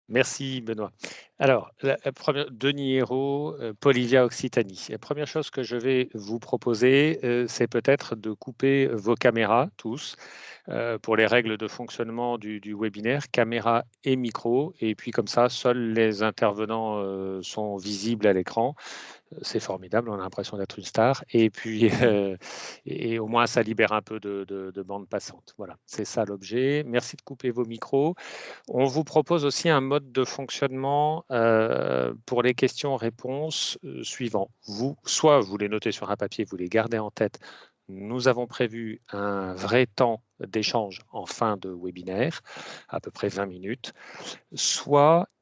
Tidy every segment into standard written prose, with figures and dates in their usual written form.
Merci Benoît. Alors, la première, Denis Hérault, Polivia Occitanie. La première chose que je vais vous proposer, c'est peut-être de couper vos caméras tous pour les règles de fonctionnement du webinaire, caméra et micro. Et puis comme ça, seuls les intervenants sont visibles à l'écran. C'est formidable, on a l'impression d'être une star. Et puis, et au moins, ça libère un peu de bande passante. Voilà, c'est ça l'objet. Merci de couper vos micros. On vous propose aussi un mode de fonctionnement pour les questions-réponses suivants. Soit vous les notez sur un papier, vous les gardez en tête. Nous avons prévu un vrai temps d'échange en fin de webinaire, à peu près 20 minutes.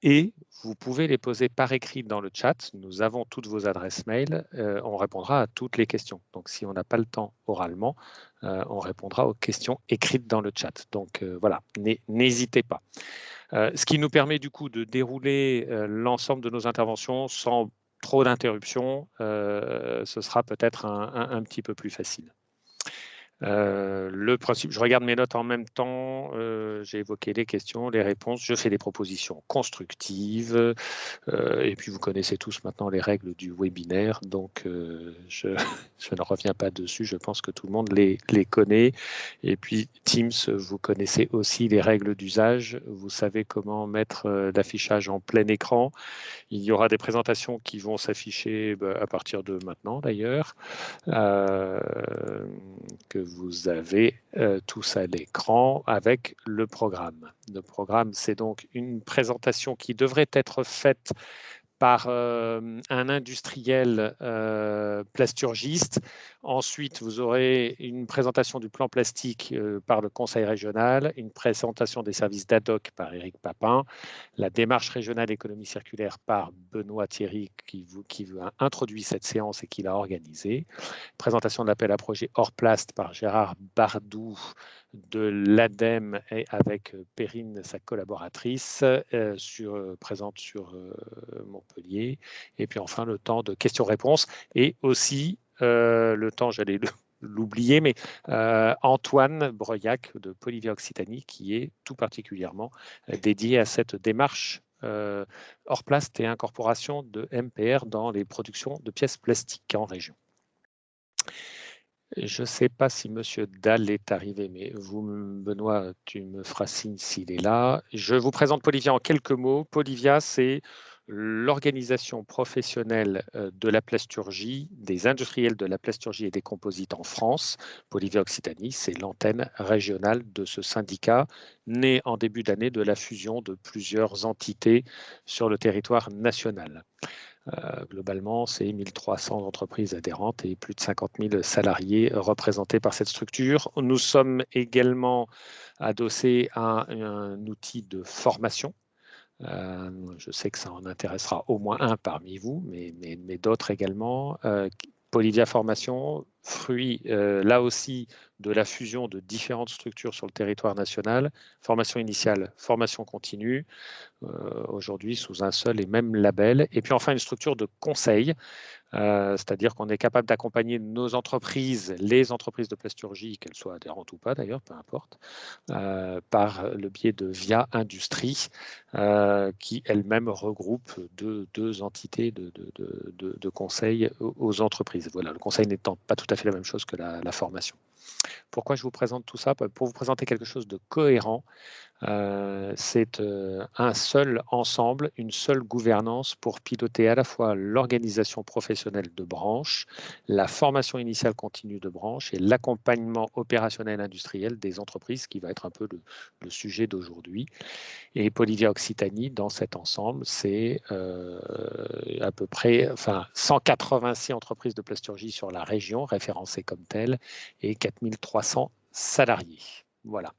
Et vous pouvez les poser par écrit dans le chat. Nous avons toutes vos adresses mail. On répondra à toutes les questions. Donc, si on n'a pas le temps oralement, on répondra aux questions écrites dans le chat. Donc, voilà, n'hésitez pas. Ce qui nous permet du coup de dérouler l'ensemble de nos interventions sans trop d'interruptions. Ce sera peut-être un petit peu plus facile. Le principe, je regarde mes notes en même temps, j'ai évoqué les questions, les réponses, je fais des propositions constructives, et puis vous connaissez tous maintenant les règles du webinaire, donc je ne reviens pas dessus, je pense que tout le monde les connaît. Et puis Teams, vous connaissez aussi les règles d'usage, vous savez comment mettre l'affichage en plein écran. Il y aura des présentations qui vont s'afficher à partir de maintenant d'ailleurs, euh, que vous avez tous à l'écran avec le programme. Le programme, c'est donc une présentation qui devrait être faite par un industriel plasturgiste. Ensuite, vous aurez une présentation du plan plastique par le conseil régional, une présentation des services d'ADOC par Éric Papin, la démarche régionale économie circulaire par Benoît Thierry qui a introduit cette séance et qui l'a organisée, présentation de l'appel à projet hors plast par Gérard Bardou de l'ADEME et avec Perrine, sa collaboratrice, présente sur Montpellier. Et puis enfin, le temps de questions-réponses et aussi le temps, j'allais l'oublier, mais Antoine Breuillac de Polivia Occitanie qui est tout particulièrement dédié à cette démarche hors plast et incorporation de MPR dans les productions de pièces plastiques en région. Je ne sais pas si Monsieur Dalle est arrivé, mais vous, Benoît, tu me feras signe s'il est là. Je vous présente Polivia en quelques mots. Polivia, c'est l'organisation professionnelle de la plasturgie, des industriels de la plasturgie et des composites en France. Polivia Occitanie, c'est l'antenne régionale de ce syndicat, né en début d'année de la fusion de plusieurs entités sur le territoire national. Globalement, c'est 1300 entreprises adhérentes et plus de 50 000 salariés représentés par cette structure. Nous sommes également adossés à un outil de formation. Je sais que ça en intéressera au moins un parmi vous, mais d'autres également. Polivia Formation, fruit là aussi de la fusion de différentes structures sur le territoire national, formation initiale, formation continue, aujourd'hui sous un seul et même label. Et puis enfin une structure de conseil, c'est-à-dire qu'on est capable d'accompagner nos entreprises, les entreprises de plasturgie, qu'elles soient adhérentes ou pas d'ailleurs, peu importe, par le biais de Via Industrie, qui elle-même regroupe deux entités de conseil aux entreprises. Voilà, le conseil n'étant pas tout à fait la même chose que la formation. Pourquoi je vous présente tout ça? Pour vous présenter quelque chose de cohérent. C'est un seul ensemble, une seule gouvernance pour piloter à la fois l'organisation professionnelle de branche, la formation initiale continue de branche et l'accompagnement opérationnel industriel des entreprises, qui va être un peu le sujet d'aujourd'hui. Et Polivia Occitanie, dans cet ensemble, c'est à peu près 186 entreprises de plasturgie sur la région, référencées comme telles, et 4300 salariés. Voilà.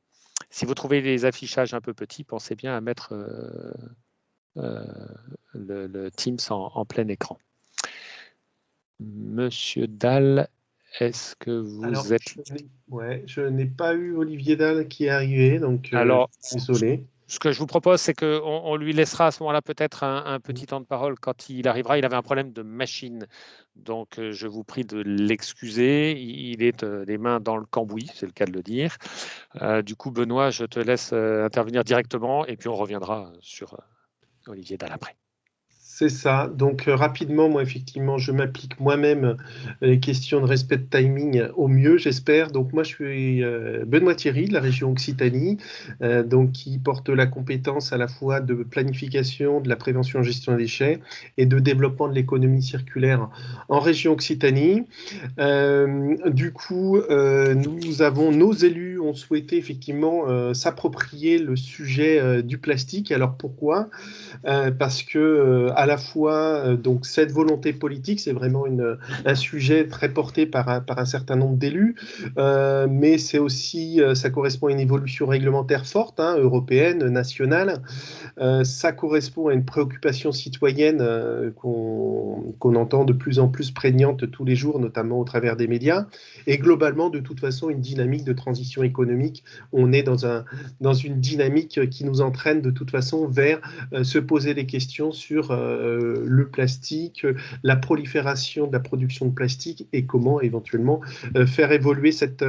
Si vous trouvez les affichages un peu petits, pensez bien à mettre le Teams en plein écran. Monsieur Dalle, est-ce que vous êtes... Je n'ai pas eu Olivier Dalle qui est arrivé, donc Alors, désolé. ce que je vous propose, c'est qu'on lui laissera à ce moment-là peut-être un petit temps de parole quand il arrivera. Il avait un problème de machine, donc je vous prie de l'excuser. Il est les mains dans le cambouis, c'est le cas de le dire. Du coup, Benoît, je te laisse intervenir directement et puis on reviendra sur Olivier Dallapré. C'est ça. Donc, rapidement, moi, effectivement, je m'applique moi-même les questions de respect de timing au mieux, j'espère. Donc, moi, je suis Benoît Thierry, de la région Occitanie, donc, qui porte la compétence à la fois de planification, de la prévention et gestion des déchets et de développement de l'économie circulaire en région Occitanie. Du coup, nos élus ont souhaité effectivement s'approprier le sujet du plastique. Alors, pourquoi ? Parce que à la fois donc cette volonté politique, c'est vraiment un sujet très porté par un certain nombre d'élus, mais c'est aussi ça correspond à une évolution réglementaire forte, hein, européenne, nationale. Ça correspond à une préoccupation citoyenne qu'on entend de plus en plus prégnante tous les jours, notamment au travers des médias, et globalement, de toute façon, une dynamique de transition économique. On est dans une dynamique qui nous entraîne de toute façon vers se poser des questions sur le plastique, la prolifération de la production de plastique et comment éventuellement faire évoluer cet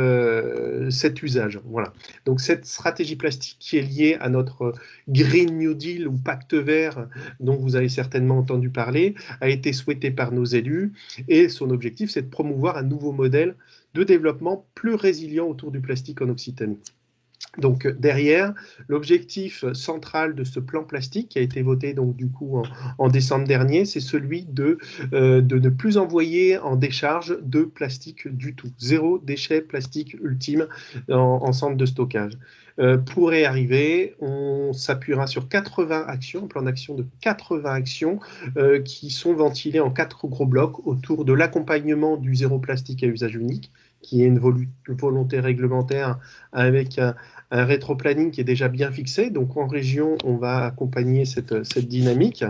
usage. Voilà. Donc cette stratégie plastique qui est liée à notre Green New Deal ou pacte vert dont vous avez certainement entendu parler, a été souhaité par nos élus et son objectif, c'est de promouvoir un nouveau modèle de développement plus résilient autour du plastique en Occitanie. Donc derrière, l'objectif central de ce plan plastique qui a été voté donc du coup en décembre dernier, c'est celui de ne plus envoyer en décharge de plastique du tout. Zéro déchet plastique ultime en centre de stockage. Pour y arriver, on s'appuiera sur 80 actions, un plan d'action de 80 actions qui sont ventilées en 4 gros blocs autour de l'accompagnement du zéro plastique à usage unique, qui est une volonté réglementaire avec un rétroplanning qui est déjà bien fixé. Donc en région, on va accompagner cette dynamique.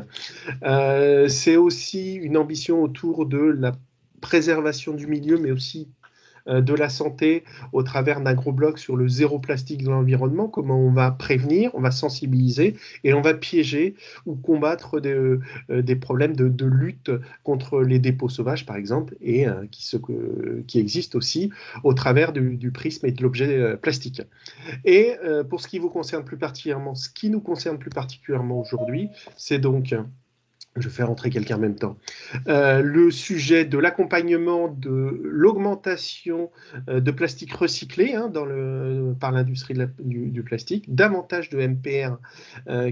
C'est aussi une ambition autour de la préservation du milieu, mais aussi de la santé au travers d'un gros bloc sur le zéro plastique dans l'environnement, comment on va prévenir, on va sensibiliser et on va piéger ou combattre des problèmes de lutte contre les dépôts sauvages, par exemple, et qui existent aussi au travers du prisme et de l'objet plastique. Et pour ce qui vous concerne plus particulièrement, ce qui nous concerne plus particulièrement aujourd'hui, c'est donc je fais rentrer quelqu'un en même temps. Le sujet de l'accompagnement de l'augmentation de plastique recyclé hein, par l'industrie du plastique, davantage de MPR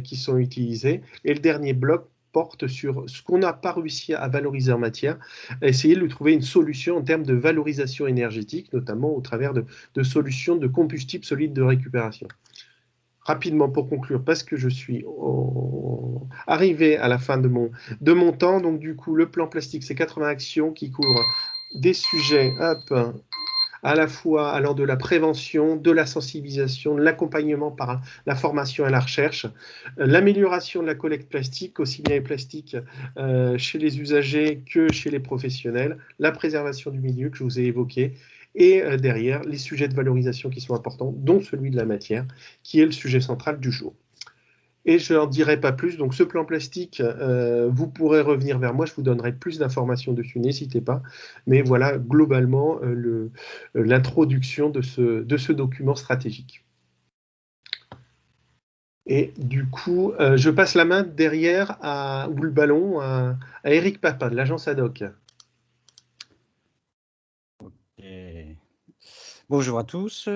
qui sont utilisés. Et le dernier bloc porte sur ce qu'on n'a pas réussi à valoriser en matière, essayer de trouver une solution en termes de valorisation énergétique, notamment au travers de solutions de combustibles solides de récupération. Rapidement pour conclure, parce que je suis arrivé à la fin de mon temps. Donc du coup, le plan plastique, c'est 80 actions qui couvrent des sujets à la fois allant de la prévention, de la sensibilisation, de l'accompagnement par la formation et la recherche, l'amélioration de la collecte plastique, aussi bien les plastiques chez les usagers que chez les professionnels, la préservation du milieu que je vous ai évoqué, et derrière, les sujets de valorisation qui sont importants, dont celui de la matière, qui est le sujet central du jour. Et je n'en dirai pas plus. Donc, ce plan plastique, vous pourrez revenir vers moi. Je vous donnerai plus d'informations dessus. N'hésitez pas. Mais voilà, globalement, l'introduction de ce document stratégique. Et du coup, je passe la main derrière, ou le ballon, à Eric Papin, de l'agence ADOC. Bonjour à tous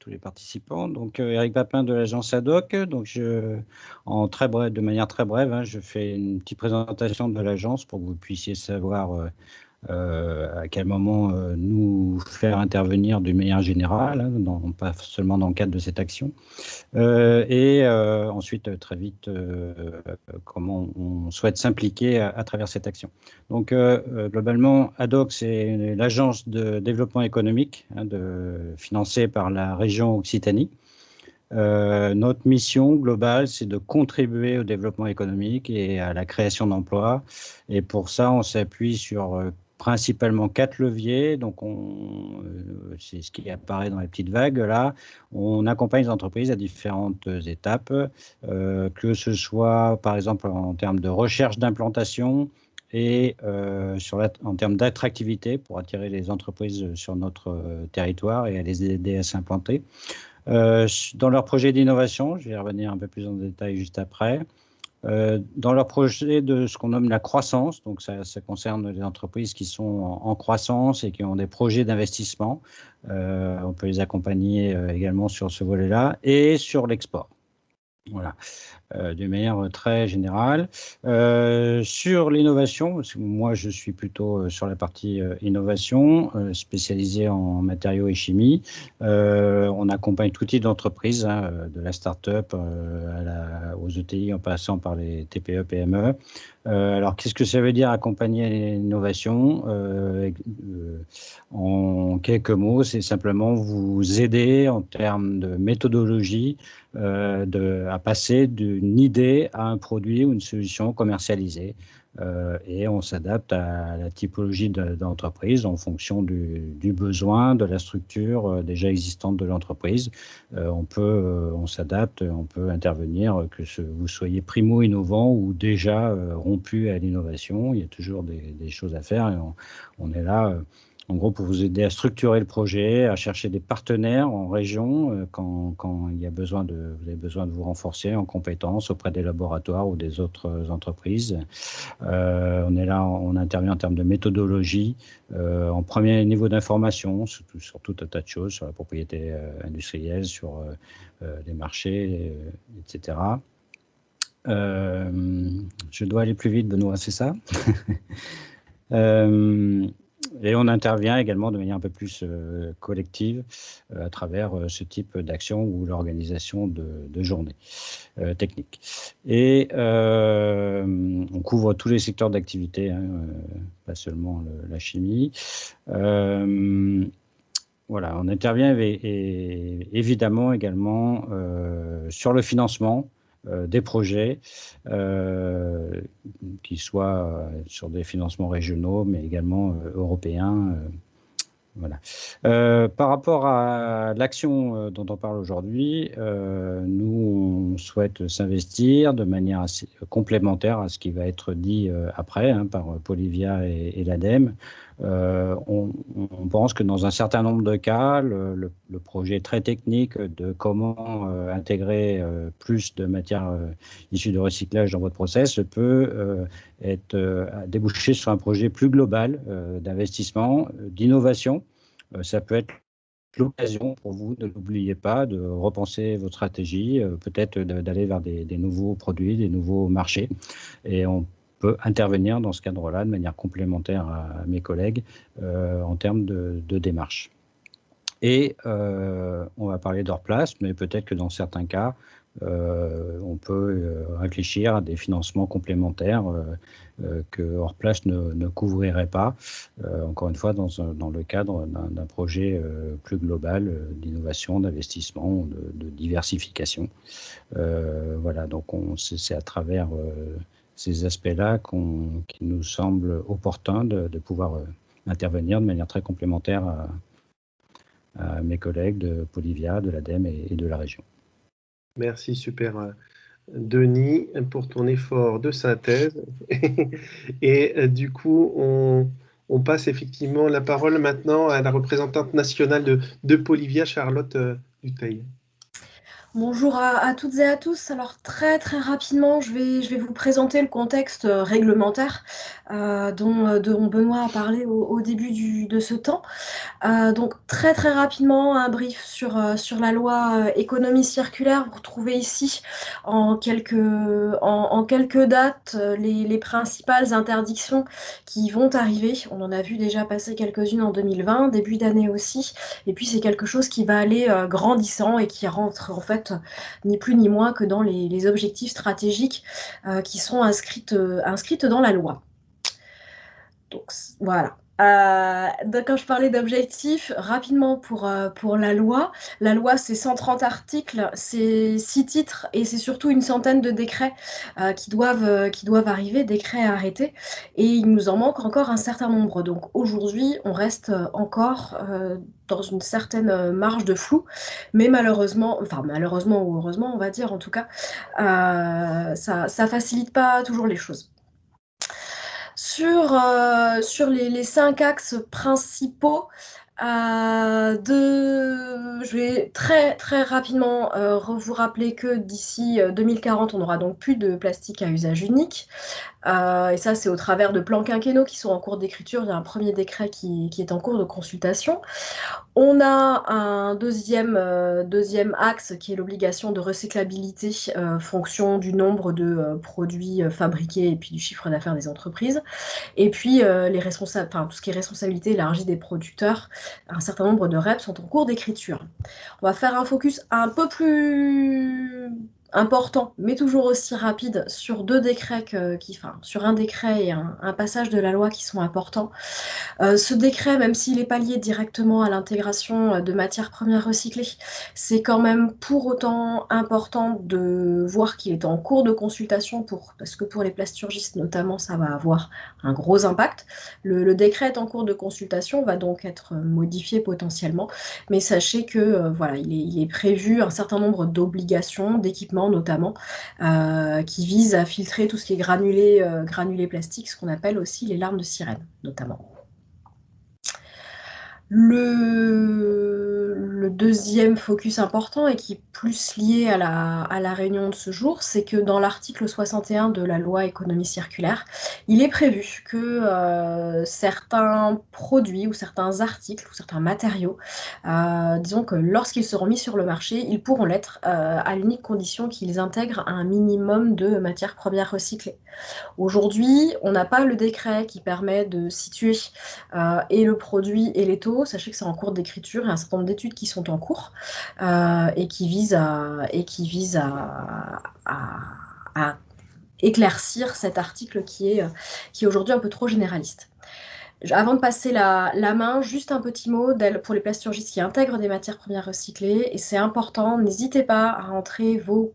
les participants. Donc, Eric Papin de l'agence ADOC. Donc, de manière très brève, hein, je fais une petite présentation de l'agence pour que vous puissiez savoir à quel moment nous faire intervenir d'une manière générale, hein, pas seulement dans le cadre de cette action. Ensuite, très vite, comment on souhaite s'impliquer à travers cette action. Donc, globalement, ADOC, c'est l'agence de développement économique financée par la région Occitanie. Notre mission globale, c'est de contribuer au développement économique et à la création d'emplois. Et pour ça, on s'appuie sur principalement 4 leviers. Donc, c'est ce qui apparaît dans les petites vagues là. On accompagne les entreprises à différentes étapes, que ce soit par exemple en termes de recherche d'implantation et en termes d'attractivité pour attirer les entreprises sur notre territoire et à les aider à s'implanter. Dans leurs projets d'innovation, je vais y revenir un peu plus en détail juste après. dans leur projet de ce qu'on nomme la croissance. Donc ça concerne les entreprises qui sont en croissance et qui ont des projets d'investissement. On peut les accompagner également sur ce volet-là et sur l'export. Voilà, d'une manière très générale. Sur l'innovation, moi je suis plutôt sur la partie innovation, spécialisée en matériaux et chimie. On accompagne tout type d'entreprises, hein, de la start-up aux ETI en passant par les TPE, PME. Alors, qu'est-ce que ça veut dire accompagner l'innovation? En quelques mots, c'est simplement vous aider en termes de méthodologie à passer d'une idée à un produit ou une solution commercialisée. Et on s'adapte à la typologie d'entreprise en fonction du besoin, de la structure déjà existante de l'entreprise. On s'adapte, on peut intervenir, que vous soyez primo-innovant ou déjà rompu à l'innovation. Il y a toujours des choses à faire et on est là. En gros, pour vous aider à structurer le projet, à chercher des partenaires en région quand il y a vous avez besoin de vous renforcer en compétences auprès des laboratoires ou des autres entreprises. On est là, on intervient en termes de méthodologie, en premier niveau d'information, sur tout un tas de choses, sur la propriété industrielle, sur les marchés, etc. Je dois aller plus vite, Benoît, c'est ça? Et on intervient également de manière un peu plus collective à travers ce type d'action ou l'organisation de journées techniques. Et on couvre tous les secteurs d'activité, hein, pas seulement la chimie. Voilà, on intervient évidemment également sur le financement des projets, qui soient sur des financements régionaux, mais également européens. Voilà. Par rapport à l'action dont on parle aujourd'hui, nous, on souhaite s'investir de manière assez complémentaire à ce qui va être dit après, hein, par Polivia et l'ADEME. On pense que dans un certain nombre de cas, le projet très technique de comment intégrer plus de matières issues de recyclage dans votre process peut déboucher sur un projet plus global d'investissement, d'innovation. Ça peut être l'occasion pour vous, ne l'oubliez pas, de repenser votre stratégie, peut-être d'aller vers des nouveaux produits, des nouveaux marchés. Et on peut intervenir dans ce cadre-là de manière complémentaire à mes collègues en termes de démarche. Et on va parler d'Orplast, mais peut-être que dans certains cas, on peut réfléchir à des financements complémentaires que Orplast ne couvrirait pas, encore une fois dans le cadre d'un projet plus global d'innovation, d'investissement, de diversification. Voilà, donc c'est à travers ces aspects-là qu'il nous semble opportun de pouvoir intervenir de manière très complémentaire à mes collègues de Polivia, de l'ADEME et de la région. Merci, super, Denis, pour ton effort de synthèse. Et du coup, on passe effectivement la parole maintenant à la représentante nationale de Polivia, Charlotte Dutheil. Bonjour à toutes et à tous. Alors très rapidement, je vais vous présenter le contexte réglementaire dont Benoît a parlé au début de ce temps. Donc très rapidement, un brief sur la loi économie circulaire. Vous retrouvez ici en quelques dates les principales interdictions qui vont arriver. On en a vu déjà passer quelques-unes en 2020, début d'année aussi. Et puis c'est quelque chose qui va aller grandissant et qui rentre en fait ni plus ni moins que dans les objectifs stratégiques qui sont inscrites dans la loi. Donc voilà. Quand je parlais d'objectifs, rapidement pour la loi c'est 130 articles, c'est 6 titres et c'est surtout une centaine de décrets qui doivent arriver, décrets à arrêter, et il nous en manque encore un certain nombre. Donc aujourd'hui, on reste encore dans une certaine marge de flou, mais malheureusement ou heureusement, on va dire en tout cas, ça facilite pas toujours les choses. Sur les 5 axes principaux, Je vais très très rapidement vous rappeler que d'ici 2040, on n'aura donc plus de plastique à usage unique. Et ça, c'est au travers de plans quinquennaux qui sont en cours d'écriture. Il y a un premier décret qui est en cours de consultation. On a un deuxième axe qui est l'obligation de recyclabilité fonction du nombre de produits fabriqués et puis du chiffre d'affaires des entreprises. Et puis, tout ce qui est responsabilité élargie des producteurs, un certain nombre de REP sont en cours d'écriture. On va faire un focus un peu plus important, mais toujours aussi rapide, sur sur un décret et un passage de la loi qui sont importants. Ce décret, même s'il n'est pas lié directement à l'intégration de matières premières recyclées, c'est quand même pour autant important de voir qu'il est en cours de consultation parce que pour les plasturgistes notamment, ça va avoir un gros impact. Le décret est en cours de consultation, va donc être modifié potentiellement, mais sachez que voilà, il est prévu un certain nombre d'obligations, d'équipements notamment, qui visent à filtrer tout ce qui est granulés plastiques, ce qu'on appelle aussi les larmes de sirène notamment. Le deuxième focus important et qui est plus lié à la réunion de ce jour, c'est que dans l'article 61 de la loi économie circulaire, il est prévu que certains produits ou certains articles ou certains matériaux, disons que lorsqu'ils seront mis sur le marché, ils pourront l'être à l'unique condition qu'ils intègrent un minimum de matières premières recyclées. Aujourd'hui, on n'a pas le décret qui permet de situer et le produit et les taux. Sachez que c'est en cours d'écriture et un certain nombre d'études qui sont en cours et qui visent à éclaircir cet article qui est aujourd'hui un peu trop généraliste. Avant de passer la main, juste un petit mot pour les plasturgistes qui intègrent des matières premières recyclées, et c'est important, n'hésitez pas à rentrer vos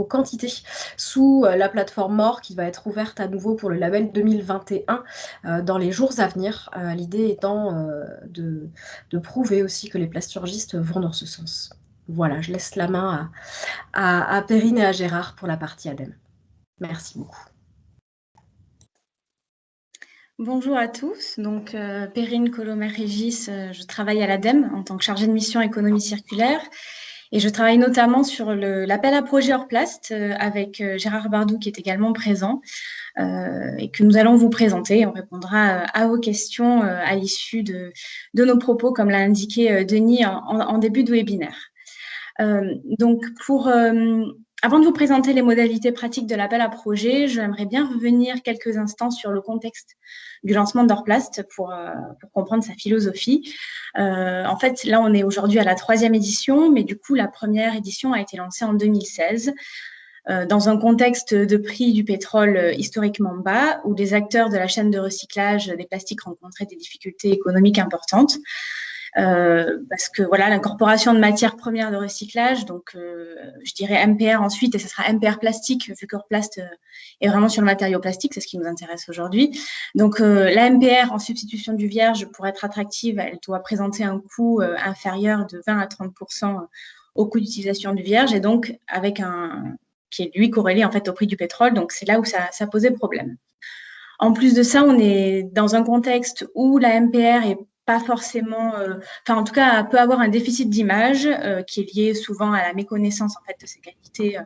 quantités sous la plateforme MOR qui va être ouverte à nouveau pour le label 2021 dans les jours à venir, l'idée étant de prouver aussi que les plasturgistes vont dans ce sens. Voilà, je laisse la main à Perrine et à Gérard pour la partie ADEME. Merci beaucoup. Bonjour à tous, donc Perrine Colomer-Régis, je travaille à l'ADEME en tant que chargée de mission économie circulaire et je travaille notamment sur l'appel à projet Orplast avec Gérard Bardou qui est également présent et que nous allons vous présenter. On répondra à vos questions à l'issue de nos propos comme l'a indiqué Denis en début de webinaire. Donc avant de vous présenter les modalités pratiques de l'appel à projet, j'aimerais bien revenir quelques instants sur le contexte du lancement d'Orplast pour comprendre sa philosophie. En fait, là, on est aujourd'hui à la 3e édition, mais du coup, la première édition a été lancée en 2016 dans un contexte de prix du pétrole historiquement bas, où les acteurs de la chaîne de recyclage des plastiques rencontraient des difficultés économiques importantes. Parce que voilà, l'incorporation de matières premières de recyclage, donc je dirais MPR ensuite, et ce sera MPR plastique, vu qu'Orplast est vraiment sur le matériau plastique, c'est ce qui nous intéresse aujourd'hui. Donc la MPR en substitution du vierge, pour être attractive, elle doit présenter un coût inférieur de 20 à 30% au coût d'utilisation du vierge, et donc avec qui est lui corrélé en fait au prix du pétrole, donc c'est là où ça posait problème. En plus de ça, on est dans un contexte où la MPR est pas forcément, en tout cas, peut avoir un déficit d'image qui est lié souvent à la méconnaissance en fait de ses qualités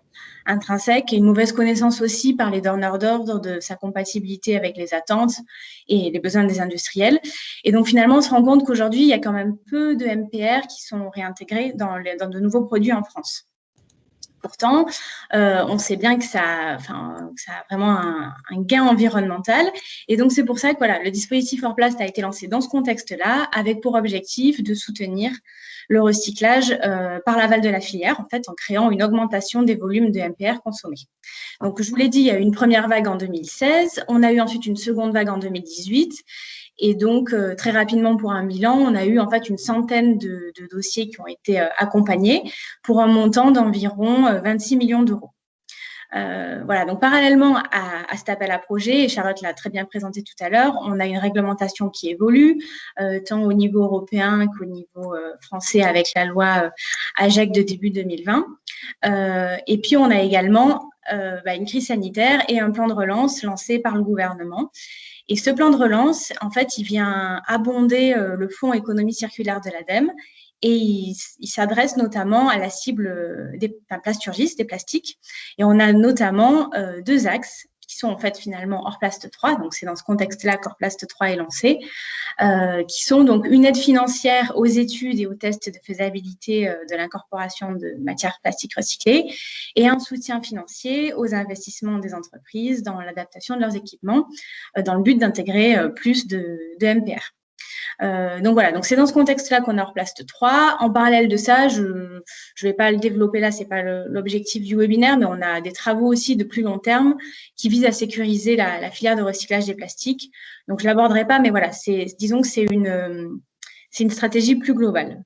intrinsèques et une mauvaise connaissance aussi par les donneurs d'ordre de sa compatibilité avec les attentes et les besoins des industriels. Et donc finalement, on se rend compte qu'aujourd'hui, il y a quand même peu de MPR qui sont réintégrés dans de nouveaux produits en France. Pourtant, on sait bien que ça a vraiment un gain environnemental. Et donc, c'est pour ça que voilà, le dispositif Orplast a été lancé dans ce contexte-là, avec pour objectif de soutenir le recyclage par l'aval de la filière, en fait, en créant une augmentation des volumes de MPR consommés. Donc, je vous l'ai dit, il y a eu une première vague en 2016. On a eu ensuite une seconde vague en 2018. Et donc, très rapidement, pour un bilan, on a eu en fait une centaine de dossiers qui ont été accompagnés pour un montant d'environ 26 millions d'euros. Voilà, donc parallèlement à cet appel à projet, et Charlotte l'a très bien présenté tout à l'heure, on a une réglementation qui évolue, tant au niveau européen qu'au niveau français avec la loi AGEC de début 2020. Et puis, on a également une crise sanitaire et un plan de relance lancé par le gouvernement. Et ce plan de relance, en fait, il vient abonder le fonds économie circulaire de l'ADEME et il s'adresse notamment à la cible des plasturgistes, des plastiques. Et on a notamment 2 axes qui sont en fait finalement Orplast 3, donc c'est dans ce contexte-là qu'Orplast 3 est lancé, qui sont donc une aide financière aux études et aux tests de faisabilité de l'incorporation de matières plastiques recyclées et un soutien financier aux investissements des entreprises dans l'adaptation de leurs équipements dans le but d'intégrer plus de MPR. Donc voilà, donc c'est dans ce contexte-là qu'on a Orplast 3. En parallèle de ça, je ne vais pas le développer là, ce n'est pas l'objectif du webinaire, mais on a des travaux aussi de plus long terme qui visent à sécuriser la filière de recyclage des plastiques. Donc je ne l'aborderai pas, mais voilà, disons que c'est une stratégie plus globale.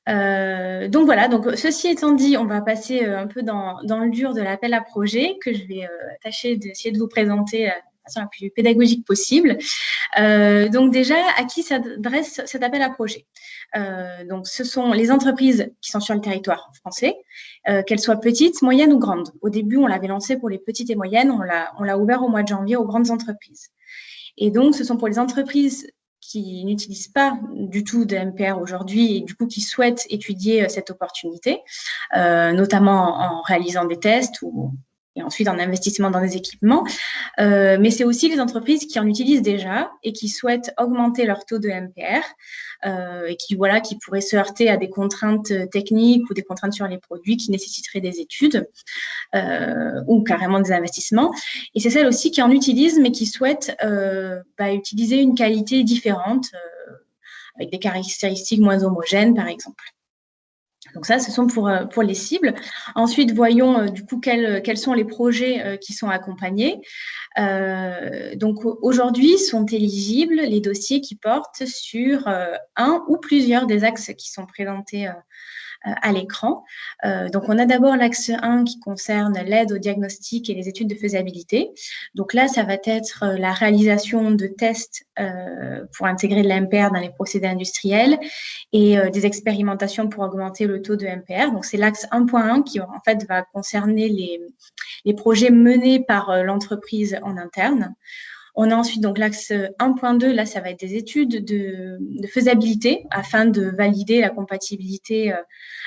Donc voilà, donc ceci étant dit, on va passer un peu dans le dur de l'appel à projet que je vais tâcher d'essayer de vous présenter de façon la plus pédagogique possible. Donc déjà, à qui s'adresse cet appel à projet? Donc ce sont les entreprises qui sont sur le territoire français, qu'elles soient petites, moyennes ou grandes. Au début, on l'avait lancé pour les petites et moyennes, on l'a ouvert au mois de janvier aux grandes entreprises. Et donc, ce sont pour les entreprises qui n'utilisent pas du tout de MPR aujourd'hui et du coup qui souhaitent étudier cette opportunité, notamment en réalisant des tests et ensuite en investissement dans des équipements. Mais c'est aussi les entreprises qui en utilisent déjà et qui souhaitent augmenter leur taux de MPR et qui pourraient se heurter à des contraintes techniques ou des contraintes sur les produits qui nécessiteraient des études ou carrément des investissements. Et c'est celles aussi qui en utilisent mais qui souhaitent utiliser une qualité différente avec des caractéristiques moins homogènes, par exemple. Donc ça, ce sont pour les cibles. Ensuite, voyons du coup quels sont les projets qui sont accompagnés. Donc aujourd'hui, sont éligibles les dossiers qui portent sur un ou plusieurs des axes qui sont présentés à l'écran. Donc, on a d'abord l'axe 1 qui concerne l'aide au diagnostic et les études de faisabilité. Donc là, ça va être la réalisation de tests pour intégrer de la MPR dans les procédés industriels et des expérimentations pour augmenter le taux de MPR. Donc, c'est l'axe 1.1 qui, en fait, va concerner les projets menés par l'entreprise en interne. On a ensuite donc l'axe 1.2, là, ça va être des études de faisabilité afin de valider la compatibilité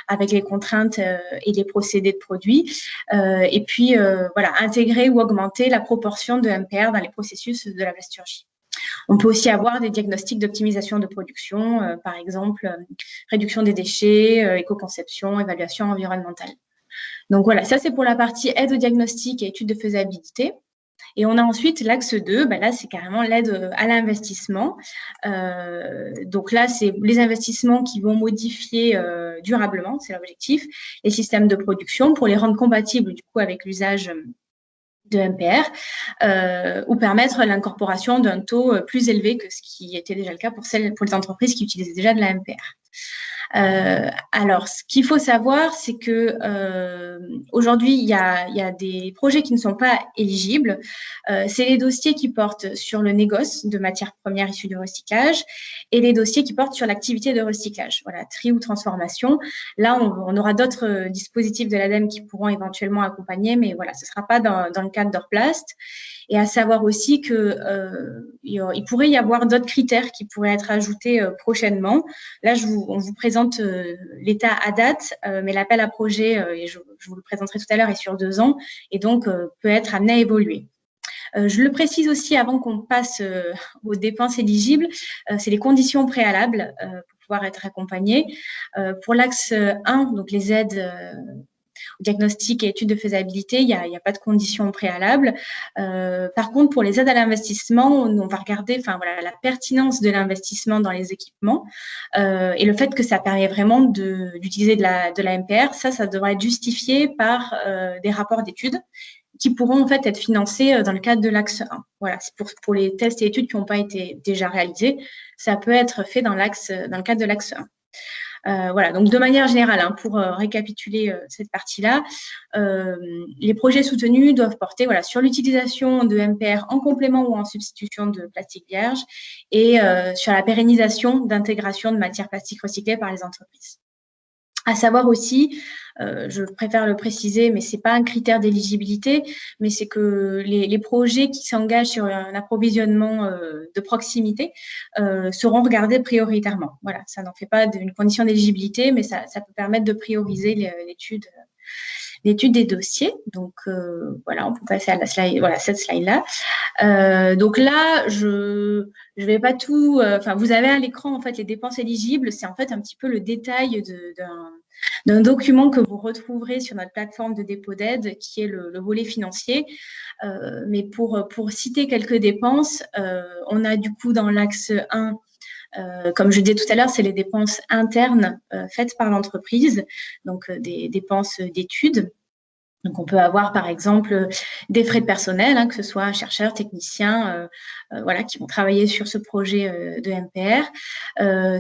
avec les contraintes et les procédés de produits. Et puis, intégrer ou augmenter la proportion de MPR dans les processus de la plasturgie. On peut aussi avoir des diagnostics d'optimisation de production, par exemple, réduction des déchets, éco-conception, évaluation environnementale. Donc voilà, ça c'est pour la partie aide au diagnostic et études de faisabilité. Et on a ensuite l'axe 2, là, c'est carrément l'aide à l'investissement. Donc là, c'est les investissements qui vont modifier durablement, c'est l'objectif, les systèmes de production pour les rendre compatibles du coup avec l'usage de MPR ou permettre l'incorporation d'un taux plus élevé que ce qui était déjà le cas pour les entreprises qui utilisaient déjà de la MPR. Alors, ce qu'il faut savoir, c'est que aujourd'hui, il y a des projets qui ne sont pas éligibles. C'est les dossiers qui portent sur le négoce de matières premières issues du recyclage et les dossiers qui portent sur l'activité de recyclage, voilà, tri ou transformation. Là, on aura d'autres dispositifs de l'ADEME qui pourront éventuellement accompagner, mais voilà, ce ne sera pas dans le cadre d'Orplast. Et à savoir aussi qu'il pourrait y avoir d'autres critères qui pourraient être ajoutés prochainement. Là, on vous présente l'état à date, mais l'appel à projet, et je vous le présenterai tout à l'heure, est sur 2 ans et donc peut être amené à évoluer. Je le précise aussi avant qu'on passe aux dépenses éligibles, c'est les conditions préalables pour pouvoir être accompagné. Pour l'axe 1, donc les aides diagnostic et études de faisabilité, il n'y a pas de conditions préalables. Par contre, pour les aides à l'investissement, on va regarder la pertinence de l'investissement dans les équipements et le fait que ça permet vraiment d'utiliser de la MPR. Ça devrait être justifié par des rapports d'études qui pourront en fait être financés dans le cadre de l'axe 1. Voilà, c'est pour les tests et études qui n'ont pas été déjà réalisés, ça peut être fait dans le cadre de l'axe 1. Voilà, donc de manière générale, pour récapituler cette partie-là, les projets soutenus doivent porter sur l'utilisation de MPR en complément ou en substitution de plastique vierge et sur la pérennisation d'intégration de matières plastiques recyclées par les entreprises. À savoir aussi, je préfère le préciser, mais ce n'est pas un critère d'éligibilité, mais c'est que les projets qui s'engagent sur un approvisionnement de proximité seront regardés prioritairement. Voilà, ça n'en fait pas une condition d'éligibilité, mais ça peut permettre de prioriser l'étude des dossiers. Donc, voilà, on peut passer à la slide, voilà, cette slide-là. Donc là, je vais pas tout… Enfin, vous avez à l'écran, en fait, les dépenses éligibles. C'est en fait un petit peu le détail d'un document que vous retrouverez sur notre plateforme de dépôt d'aide, qui est le volet financier. Mais pour citer quelques dépenses, on a du coup dans l'axe 1, comme je disais tout à l'heure, c'est les dépenses internes faites par l'entreprise, donc des dépenses d'études. Donc, on peut avoir, par exemple, des frais de personnel, que ce soit chercheurs, techniciens, voilà, qui vont travailler sur ce projet de MPR.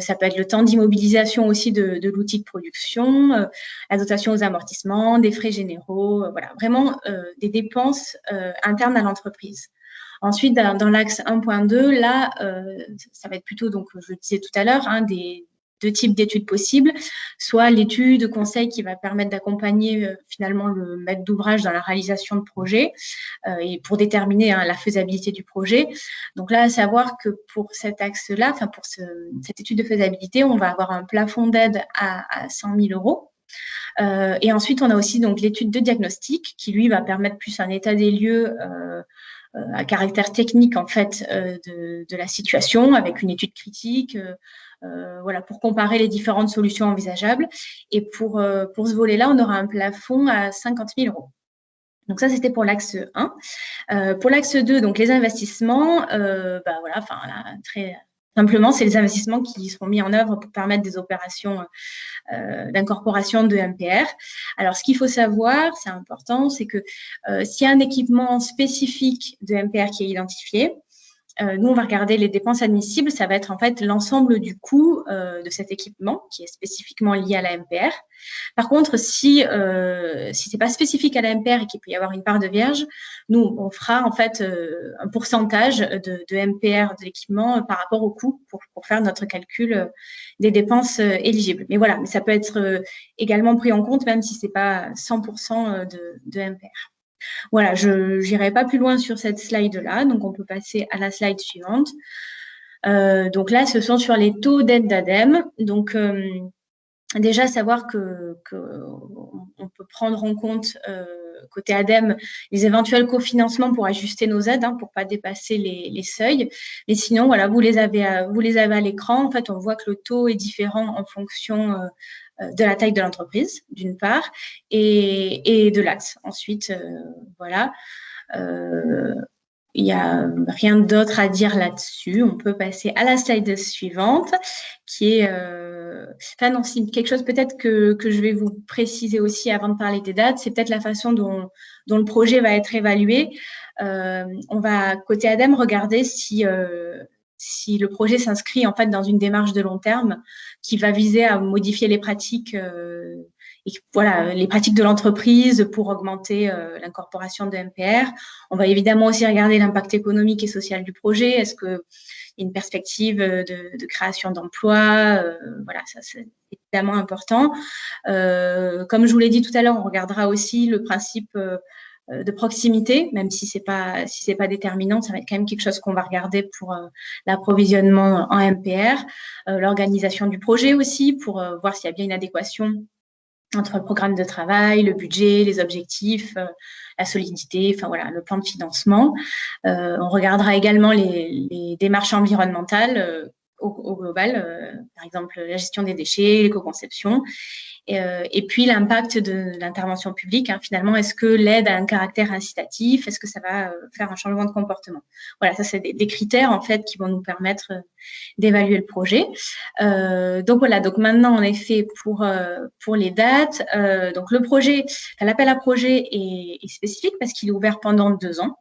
Ça peut être le temps d'immobilisation aussi de l'outil de production, la dotation aux amortissements, des frais généraux, voilà, vraiment des dépenses internes à l'entreprise. Ensuite, dans l'axe 1.2, là, ça va être plutôt, donc, je le disais tout à l'heure, des deux types d'études possibles, soit l'étude conseil qui va permettre d'accompagner finalement le maître d'ouvrage dans la réalisation de projet et pour déterminer la faisabilité du projet. Donc là, à savoir que pour cet axe-là, enfin pour cette étude de faisabilité, on va avoir un plafond d'aide à 100 000 euros. Et ensuite, on a aussi donc l'étude de diagnostic qui, lui, va permettre plus un état des lieux à caractère technique en fait de la situation avec une étude critique, voilà, pour comparer les différentes solutions envisageables. Et pour ce volet-là, on aura un plafond à 50 000 euros. Donc ça, c'était pour l'axe 1. Pour l'axe 2, donc les investissements, voilà, enfin là, très simplement, c'est les investissements qui seront mis en œuvre pour permettre des opérations d'incorporation de MPR. Alors, ce qu'il faut savoir, c'est important, c'est que s'il y a un équipement spécifique de MPR qui est identifié, nous, on va regarder les dépenses admissibles. Ça va être en fait l'ensemble du coût de cet équipement qui est spécifiquement lié à la MPR. Par contre, si ce n'est pas spécifique à la MPR et qu'il peut y avoir une part de vierge, nous, on fera en fait un pourcentage de MPR de l'équipement par rapport au coût pour faire notre calcul des dépenses éligibles. Mais voilà, mais ça peut être également pris en compte même si ce n'est pas 100% de MPR. Voilà, je n'irai pas plus loin sur cette slide-là, donc on peut passer à la slide suivante. Donc là, ce sont sur les taux d'aide d'ADEME. Donc, déjà, savoir qu'on peut prendre en compte, côté ADEME, les éventuels cofinancements pour ajuster nos aides, pour ne pas dépasser les seuils. Mais sinon, voilà, vous les avez à l'écran. En fait, on voit que le taux est différent en fonction de la taille de l'entreprise, d'une part, et de l'axe. Ensuite, voilà. Il n'y a rien d'autre à dire là-dessus. On peut passer à la slide suivante, qui est… Enfin, non, si, quelque chose peut-être que je vais vous préciser aussi avant de parler des dates, c'est peut-être la façon dont le projet va être évalué. On va, côté ADEME, regarder si le projet s'inscrit en fait dans une démarche de long terme qui va viser à modifier les pratiques, les pratiques de l'entreprise pour augmenter l'incorporation de MPR. On va évidemment aussi regarder l'impact économique et social du projet. Est-ce qu'il y a une perspective de création d'emplois? Voilà, ça c'est évidemment important. Comme je vous l'ai dit tout à l'heure, on regardera aussi le principe de proximité, même si c'est pas déterminant, ça va être quand même quelque chose qu'on va regarder pour l'approvisionnement en MPR, l'organisation du projet aussi pour voir s'il y a bien une adéquation entre le programme de travail, le budget, les objectifs, la solidité, enfin voilà, le plan de financement. On regardera également les démarches environnementales au global, par exemple la gestion des déchets, l'éco-conception. Et puis l'impact de l'intervention publique, finalement, est-ce que l'aide a un caractère incitatif? Est-ce que ça va faire un changement de comportement? Voilà, ça c'est des critères en fait qui vont nous permettre d'évaluer le projet. Donc voilà, donc maintenant en effet pour les dates, donc le projet, l'appel à projet est spécifique parce qu'il est ouvert pendant 2 ans.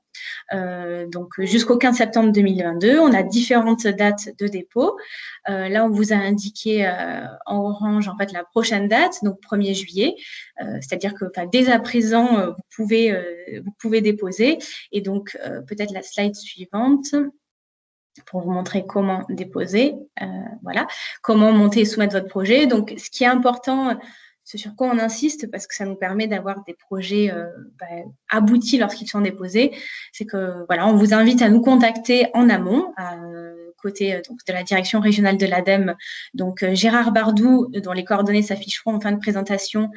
Donc jusqu'au 15 septembre 2022, on a différentes dates de dépôt. Là, on vous a indiqué en orange en fait la prochaine date, donc 1er juillet. C'est-à-dire que dès à présent, vous pouvez déposer. Et donc peut-être la slide suivante pour vous montrer comment déposer. Voilà, comment monter et soumettre votre projet. Donc ce qui est important, ce sur quoi on insiste, parce que ça nous permet d'avoir des projets aboutis lorsqu'ils sont déposés, c'est que voilà, on vous invite à nous contacter en amont, côté donc, de la direction régionale de l'ADEME, donc Gérard Bardou, dont les coordonnées s'afficheront en fin de présentation,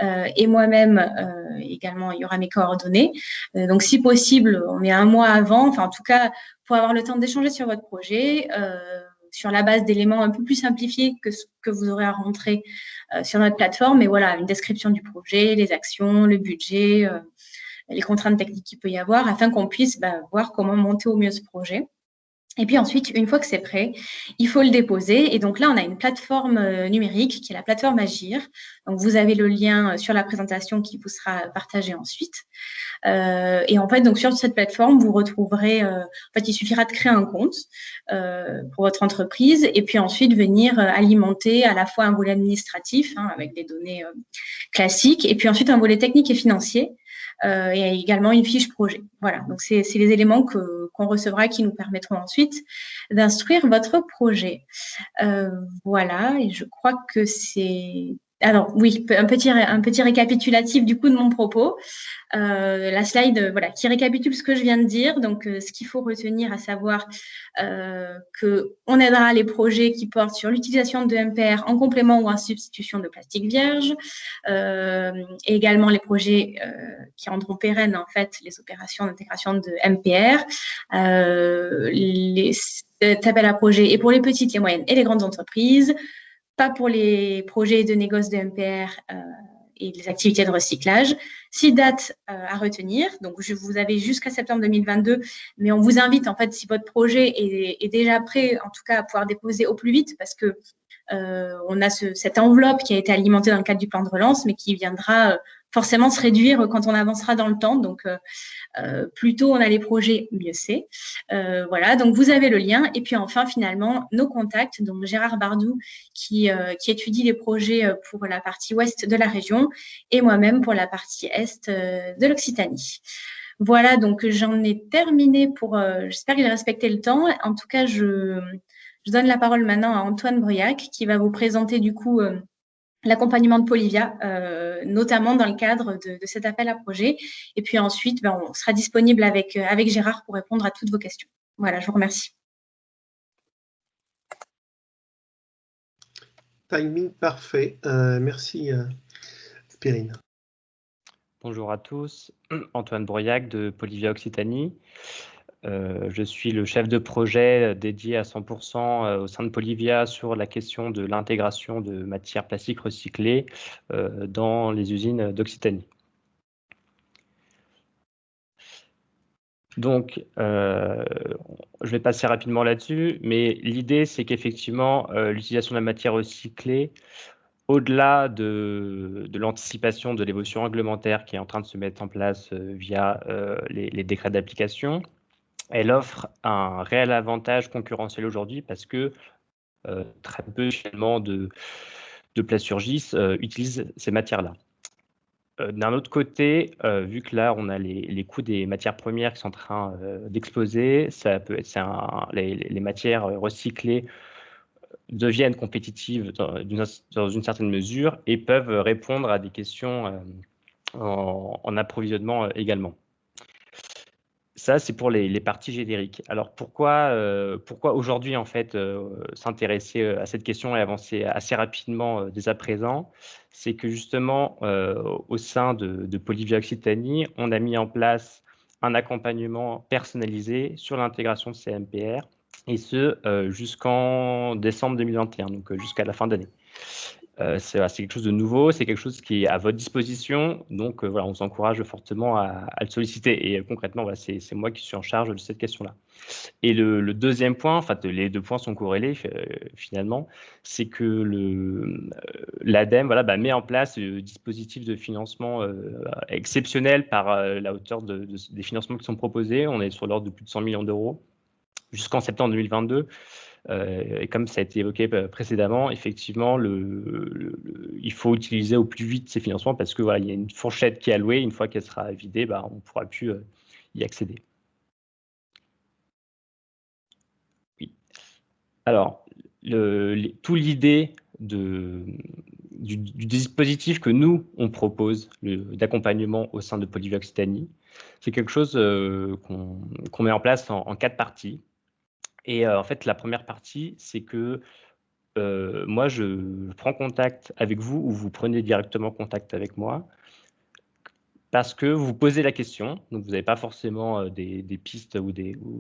et moi-même également, il y aura mes coordonnées. Donc, si possible, on est un mois avant, enfin en tout cas, pour avoir le temps d'échanger sur votre projet, sur la base d'éléments un peu plus simplifiés que ce que vous aurez à rentrer sur notre plateforme. Mais voilà, une description du projet, les actions, le budget, les contraintes techniques qu'il peut y avoir, afin qu'on puisse voir comment monter au mieux ce projet. Et puis ensuite, une fois que c'est prêt, il faut le déposer. Et donc là, on a une plateforme numérique qui est la plateforme Agir. Donc, vous avez le lien sur la présentation qui vous sera partagé ensuite. Et en fait, donc sur cette plateforme, vous retrouverez, en fait, il suffira de créer un compte pour votre entreprise et puis ensuite venir alimenter à la fois un volet administratif avec des données classiques et puis ensuite un volet technique et financier. Et également une fiche projet. Voilà, donc c'est les éléments qu'on recevra qui nous permettront ensuite d'instruire votre projet. Voilà, et je crois que c'est... Alors oui, un petit récapitulatif du coup de mon propos. La slide voilà, qui récapitule ce que je viens de dire. Donc, ce qu'il faut retenir, à savoir qu'on aidera les projets qui portent sur l'utilisation de MPR en complément ou en substitution de plastique vierge, et également les projets qui rendront pérennes en fait les opérations d'intégration de MPR, cet appel à projet et pour les petites, les moyennes et les grandes entreprises, pas pour les projets de négoce de MPR et les activités de recyclage. 6 dates à retenir. Donc, vous avez jusqu'à septembre 2022, mais on vous invite, en fait, si votre projet est déjà prêt, en tout cas, à pouvoir déposer au plus vite, parce que on a cette enveloppe qui a été alimentée dans le cadre du plan de relance, mais qui viendra forcément se réduire quand on avancera dans le temps. Donc, plus tôt on a les projets, mieux c'est. Voilà, donc vous avez le lien. Et puis enfin, finalement, nos contacts, donc Gérard Bardou qui étudie les projets pour la partie ouest de la région et moi-même pour la partie est de l'Occitanie. Voilà, donc j'en ai terminé pour... J'espère que j'ai respecté le temps. En tout cas, je donne la parole maintenant à Antoine Breuillac qui va vous présenter du coup... l'accompagnement de Polivia, notamment dans le cadre de cet appel à projet. Et puis ensuite, on sera disponible avec Gérard pour répondre à toutes vos questions. Voilà, je vous remercie. Timing parfait. Merci, Perrine. Bonjour à tous, Antoine Breuillac de Polivia Occitanie. Je suis le chef de projet dédié à 100% au sein de Polivia sur la question de l'intégration de matières plastiques recyclées dans les usines d'Occitanie. Donc, je vais passer rapidement là-dessus, mais l'idée, c'est qu'effectivement, l'utilisation de la matière recyclée, au-delà de l'anticipation de l'évolution réglementaire qui est en train de se mettre en place via les décrets d'application, elle offre un réel avantage concurrentiel aujourd'hui parce que très peu finalement de plasturgistes utilisent ces matières-là. D'un autre côté, vu que là, on a les coûts des matières premières qui sont en train d'exploser, ça peut être les matières recyclées deviennent compétitives dans une certaine mesure et peuvent répondre à des questions en approvisionnement également. Ça, c'est pour les parties génériques. Alors, pourquoi aujourd'hui, en fait, s'intéresser à cette question et avancer assez rapidement dès à présent? C'est que justement, au sein de Polivia Occitanie, on a mis en place un accompagnement personnalisé sur l'intégration de CMPR, et ce, jusqu'en décembre 2021, donc jusqu'à la fin d'année. C'est quelque chose de nouveau, c'est quelque chose qui est à votre disposition, donc voilà, on vous encourage fortement à le solliciter. Et concrètement, voilà, c'est moi qui suis en charge de cette question-là. Et le deuxième point, enfin les deux points sont corrélés finalement, c'est que l'ADEME voilà, met en place le dispositif de financement exceptionnel par la hauteur des financements qui sont proposés. On est sur l'ordre de plus de 100 millions d'euros jusqu'en septembre 2022. Et comme ça a été évoqué précédemment, effectivement, il faut utiliser au plus vite ces financements parce que voilà, il y a une fourchette qui est allouée. Une fois qu'elle sera vidée, on ne pourra plus y accéder. Oui. Alors, toute l'idée de du dispositif que nous, on propose d'accompagnement au sein de Polivia Occitanie. C'est quelque chose qu'on met en place en 4 parties. Et en fait, la première partie, c'est que moi, je prends contact avec vous ou vous prenez directement contact avec moi parce que vous posez la question. Donc, vous n'avez pas forcément des pistes ou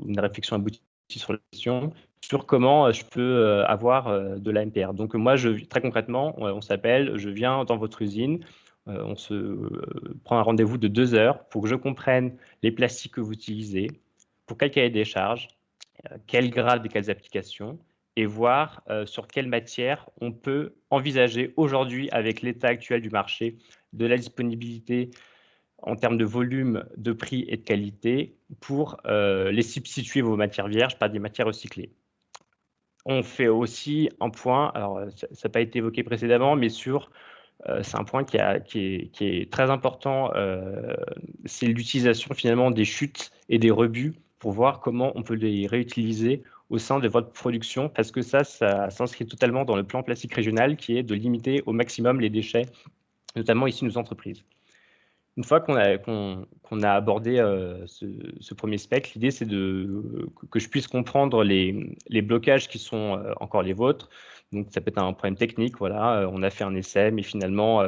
une réflexion aboutie sur la question, sur comment je peux avoir de la MPR. Donc, moi, très concrètement, on s'appelle, je viens dans votre usine, on se prend un rendez-vous de 2 heures pour que je comprenne les plastiques que vous utilisez, pour quel cahier des charges, quel grade et quelles applications, et voir sur quelle matière on peut envisager aujourd'hui, avec l'état actuel du marché, de la disponibilité en termes de volume, de prix et de qualité, pour les substituer vos matières vierges par des matières recyclées. On fait aussi un point, alors ça n'a pas été évoqué précédemment, mais c'est un point qui est très important, c'est l'utilisation finalement des chutes et des rebuts pour voir comment on peut les réutiliser au sein de votre production, parce que ça s'inscrit totalement dans le plan plastique régional qui est de limiter au maximum les déchets, notamment ici nos entreprises. Une fois qu'on a abordé ce premier spectre, l'idée c'est que je puisse comprendre les blocages qui sont encore les vôtres. Donc ça peut être un problème technique, voilà, on a fait un essai, mais finalement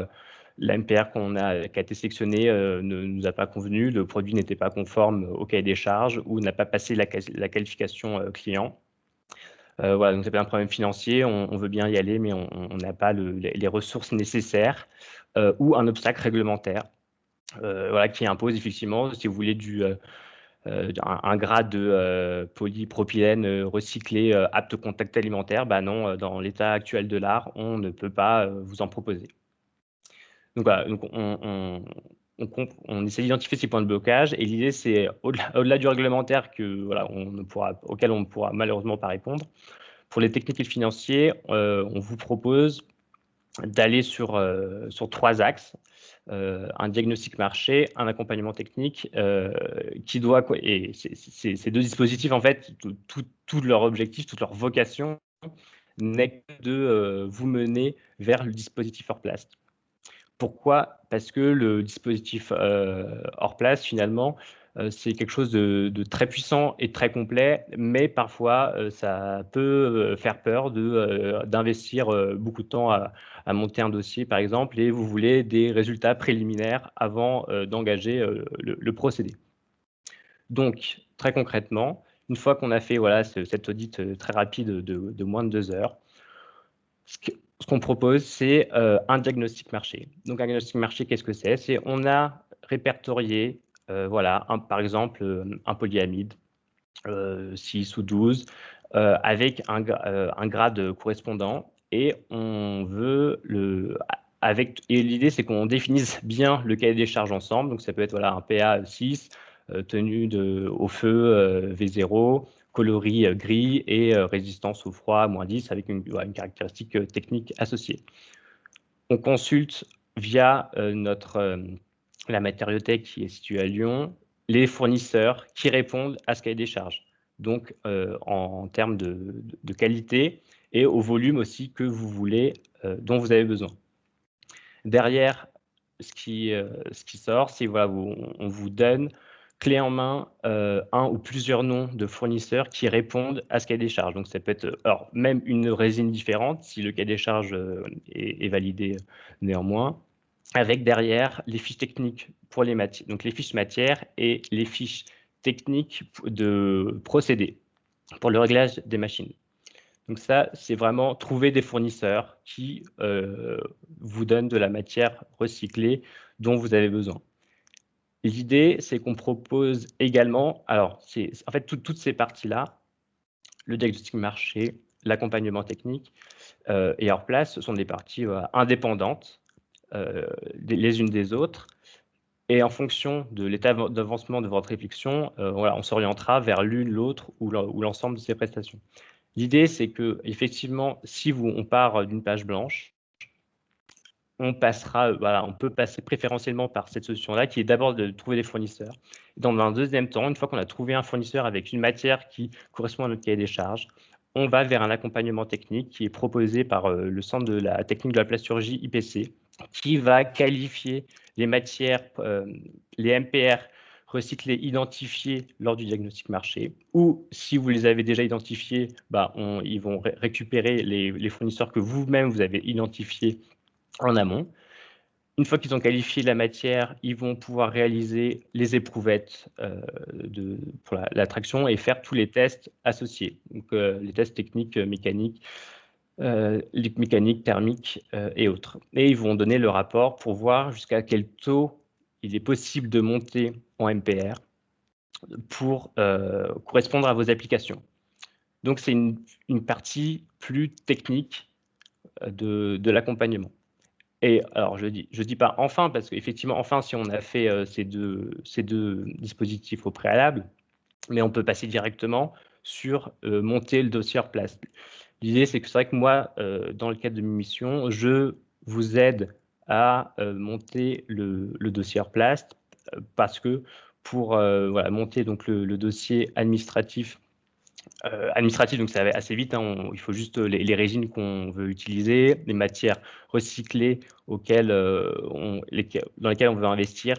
la MPR qui a été sélectionnée ne nous a pas convenu, le produit n'était pas conforme au cahier des charges ou n'a pas passé la qualification client. Voilà, donc ça peut être un problème financier, on veut bien y aller, mais on n'a pas les ressources nécessaires ou un obstacle réglementaire. Voilà, qui impose effectivement, si vous voulez, un grade de polypropylène recyclé apte au contact alimentaire, bah non, dans l'état actuel de l'art, on ne peut pas vous en proposer. Donc voilà, donc on essaie d'identifier ces points de blocage, et l'idée c'est, au-delà du réglementaire auquel on ne pourra malheureusement pas répondre, pour les techniques et le financier, on vous propose d'aller sur 3 axes. Un diagnostic marché, un accompagnement technique qui doit, et ces 2 dispositifs, en fait, tout leur objectif, toute leur vocation n'est que de vous mener vers le dispositif hors place. Pourquoi? Parce que le dispositif hors place, finalement, c'est quelque chose de très puissant et très complet, mais parfois ça peut faire peur d'investir beaucoup de temps à monter un dossier, par exemple, et vous voulez des résultats préliminaires avant d'engager le procédé. Donc, très concrètement, une fois qu'on a fait cet audit très rapide de moins de 2 heures, ce qu'on propose, c'est un diagnostic marché. Donc, un diagnostic marché, qu'est-ce que c'est? C'est on a répertorié, par exemple, un polyamide, 6 ou 12, avec un grade correspondant, et on veut et l'idée, c'est qu'on définisse bien le cahier des charges ensemble. Donc, ça peut être un PA 6, tenue au feu V0, coloris gris et résistance au froid -10 avec une caractéristique technique associée. On consulte via la matériothèque qui est située à Lyon, les fournisseurs qui répondent à ce cahier des charges, donc en termes de qualité et au volume aussi que vous voulez, dont vous avez besoin. Derrière, ce qui sort, c'est on vous donne clé en main un ou plusieurs noms de fournisseurs qui répondent à ce cahier des charges. Donc ça peut être même une résine différente si le cahier des charges est validé néanmoins, avec derrière les fiches techniques pour les matières, donc les fiches matières et les fiches techniques de procédés pour le réglage des machines. Donc ça, c'est vraiment trouver des fournisseurs qui vous donnent de la matière recyclée dont vous avez besoin. L'idée, c'est qu'on propose également, alors en fait toutes ces parties-là, le diagnostic marché, l'accompagnement technique et hors place, ce sont des parties indépendantes les unes des autres. Et en fonction de l'état d'avancement de votre réflexion, on s'orientera vers l'une, l'autre ou l'ensemble de ces prestations. L'idée, c'est que effectivement, si on part d'une page blanche, on peut passer préférentiellement par cette solution-là, qui est d'abord de trouver des fournisseurs. Dans un deuxième temps, une fois qu'on a trouvé un fournisseur avec une matière qui correspond à notre cahier des charges, on va vers un accompagnement technique qui est proposé par le Centre de la technique de la plasturgie IPC, qui va qualifier les matières, les MPR recyclés identifiés lors du diagnostic marché, ou si vous les avez déjà identifiés, ils vont récupérer les fournisseurs que vous-même vous avez identifiés en amont. Une fois qu'ils ont qualifié la matière, ils vont pouvoir réaliser les éprouvettes pour la traction et faire tous les tests associés, donc les tests techniques, mécaniques, thermiques et autres. Et ils vont donner le rapport pour voir jusqu'à quel taux il est possible de monter en MPR pour correspondre à vos applications. Donc, c'est une partie plus technique de l'accompagnement. Et alors, je dis pas enfin, parce qu'effectivement, enfin, si on a fait ces deux dispositifs au préalable, mais on peut passer directement sur monter le dossier hors place. L'idée, c'est que c'est vrai que moi, dans le cadre de mes missions, je vous aide à monter le dossier hors place, parce que pour monter donc le dossier administratif, donc ça va assez vite, hein, il faut juste les résines qu'on veut utiliser, les matières recyclées dans lesquelles on veut investir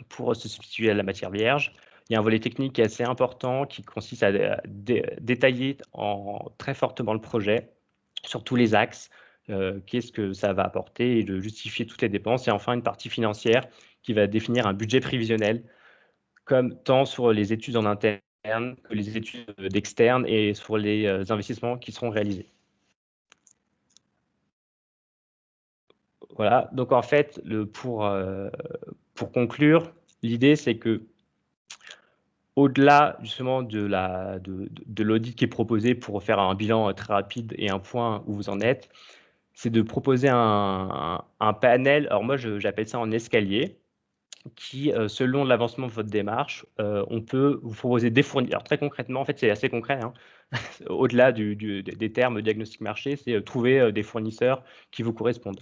pour se substituer à la matière vierge. Il y a un volet technique qui est assez important qui consiste à détailler très fortement le projet sur tous les axes, qu'est-ce que ça va apporter et de justifier toutes les dépenses. Et enfin, une partie financière qui va définir un budget prévisionnel, comme tant sur les études en interne que les études d'externe et sur les investissements qui seront réalisés. Voilà, donc en fait, pour conclure, l'idée c'est que au-delà justement de l'audit qui est proposé pour faire un bilan très rapide et un point où vous en êtes, c'est de proposer un panel, alors moi j'appelle ça en escalier, qui, selon l'avancement de votre démarche, on peut vous proposer des fournisseurs. Alors très concrètement, en fait, c'est assez concret, hein. Au-delà des termes diagnostic marché, c'est trouver des fournisseurs qui vous correspondent.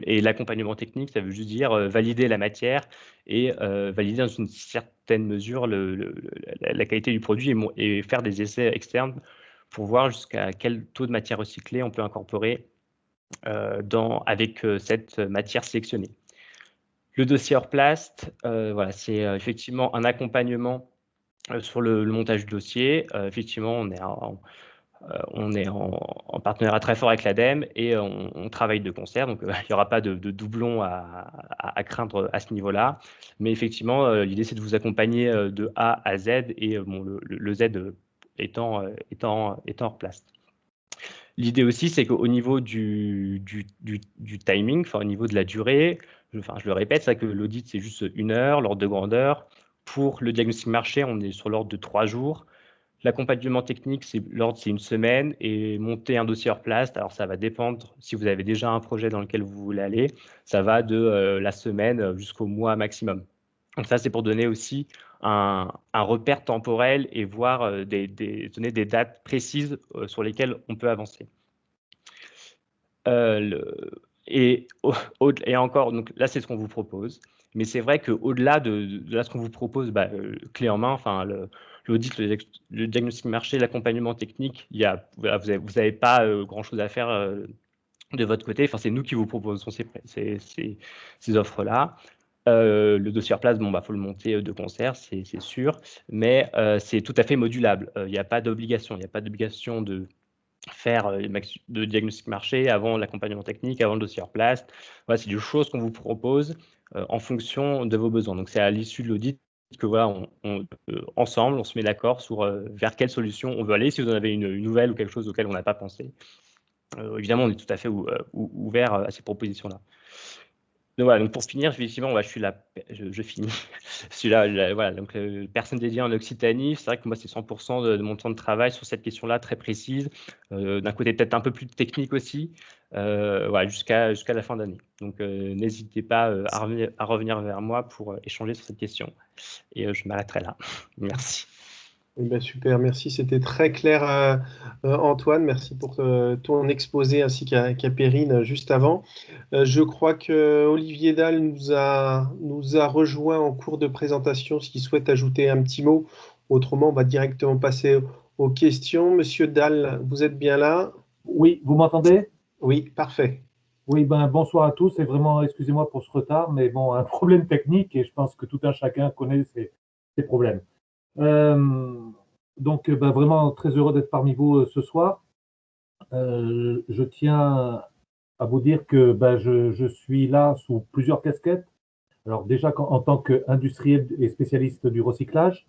Et l'accompagnement technique, ça veut juste dire valider la matière et valider dans une certaine mesure la qualité du produit et faire des essais externes pour voir jusqu'à quel taux de matière recyclée on peut incorporer avec cette matière sélectionnée. Le dossier hors plast, c'est effectivement un accompagnement sur le montage du dossier. Effectivement, on est en partenariat très fort avec l'ADEME et on travaille de concert, donc il n'y aura pas de doublon à craindre à ce niveau-là. Mais effectivement, l'idée, c'est de vous accompagner de A à Z et le Z étant hors plast. L'idée aussi, c'est qu'au niveau du timing, au niveau de la durée, je le répète, c'est que l'audit, c'est juste 1 heure, l'ordre de grandeur. Pour le diagnostic marché, on est sur l'ordre de 3 jours. L'accompagnement technique, l'ordre, c'est 1 semaine. Et monter un dossier hors place, alors ça va dépendre si vous avez déjà un projet dans lequel vous voulez aller. Ça va de la semaine jusqu'au mois maximum. Donc ça, c'est pour donner aussi un repère temporel et voir donner des dates précises sur lesquelles on peut avancer. Et encore, donc là, c'est ce qu'on vous propose. Mais c'est vrai qu'au-delà de ce qu'on vous propose, clé en main, l'audit, le diagnostic marché, l'accompagnement technique, vous n'avez pas grand-chose à faire de votre côté. C'est nous qui vous proposons ces offres-là. Le dossier hors place, faut le monter de concert, c'est sûr, mais c'est tout à fait modulable. Il n'y a pas d'obligation, de faire de diagnostic marché avant l'accompagnement technique, avant le dossier hors place. Voilà, c'est des choses qu'on vous propose en fonction de vos besoins. Donc, c'est à l'issue de l'audit que ensemble, on se met d'accord sur vers quelle solution on veut aller. Si vous en avez une nouvelle ou quelque chose auquel on n'a pas pensé, évidemment, on est tout à fait ouvert à ces propositions-là. Donc voilà, donc pour finir, effectivement, je suis là, je finis. Je suis là, voilà, donc personne dédiée en Occitanie. C'est vrai que moi, c'est 100% de mon temps de travail sur cette question-là très précise. D'un côté peut-être un peu plus technique aussi, jusqu'à la fin d'année. Donc n'hésitez pas à revenir vers moi pour échanger sur cette question. Et je m'arrêterai là. Merci. Eh bien, super, merci. C'était très clair, Antoine. Merci pour ton exposé ainsi qu'à Perrine juste avant. Je crois que Olivier Dalle nous a rejoint en cours de présentation, s'il souhaite ajouter un petit mot. Autrement, on va directement passer aux questions. Monsieur Dalle, vous êtes bien là? Oui, vous m'entendez? Oui, parfait. Oui, bonsoir à tous et vraiment, excusez-moi pour ce retard, mais bon, un problème technique et je pense que tout un chacun connaît ces problèmes. Donc, vraiment très heureux d'être parmi vous ce soir. Je tiens à vous dire que je suis là sous plusieurs casquettes. Alors déjà en tant qu'industriel et spécialiste du recyclage,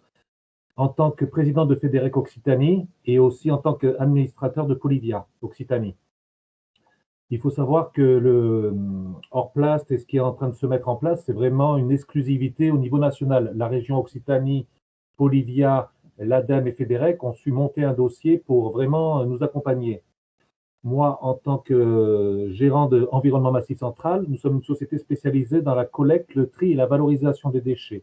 en tant que président de Fédérec Occitanie et aussi en tant qu'administrateur de Polivia Occitanie. Il faut savoir que le Orplast et ce qui est en train de se mettre en place, c'est vraiment une exclusivité au niveau national. La région Occitanie, Polivia, l'ADEME et Fédérec ont su monter un dossier pour vraiment nous accompagner. Moi, en tant que gérant de Environnement Massif Central, nous sommes une société spécialisée dans la collecte, le tri et la valorisation des déchets,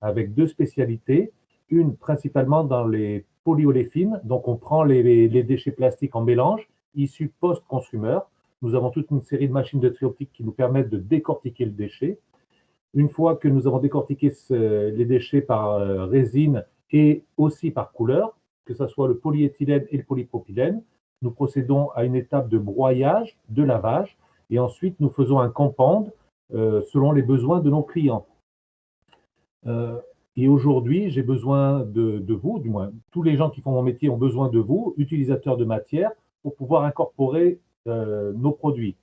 avec deux spécialités. Une principalement dans les polyoléfines, donc on prend les déchets plastiques en mélange, issus post-consumeurs. Nous avons toute une série de machines de tri optique qui nous permettent de décortiquer le déchet. Une fois que nous avons décortiqué les déchets par résine et aussi par couleur, que ce soit le polyéthylène et le polypropylène, nous procédons à une étape de broyage, de lavage, et ensuite nous faisons un compound selon les besoins de nos clients. Et aujourd'hui, j'ai besoin de vous, du moins tous les gens qui font mon métier ont besoin de vous, utilisateurs de matière, pour pouvoir incorporer nos produits.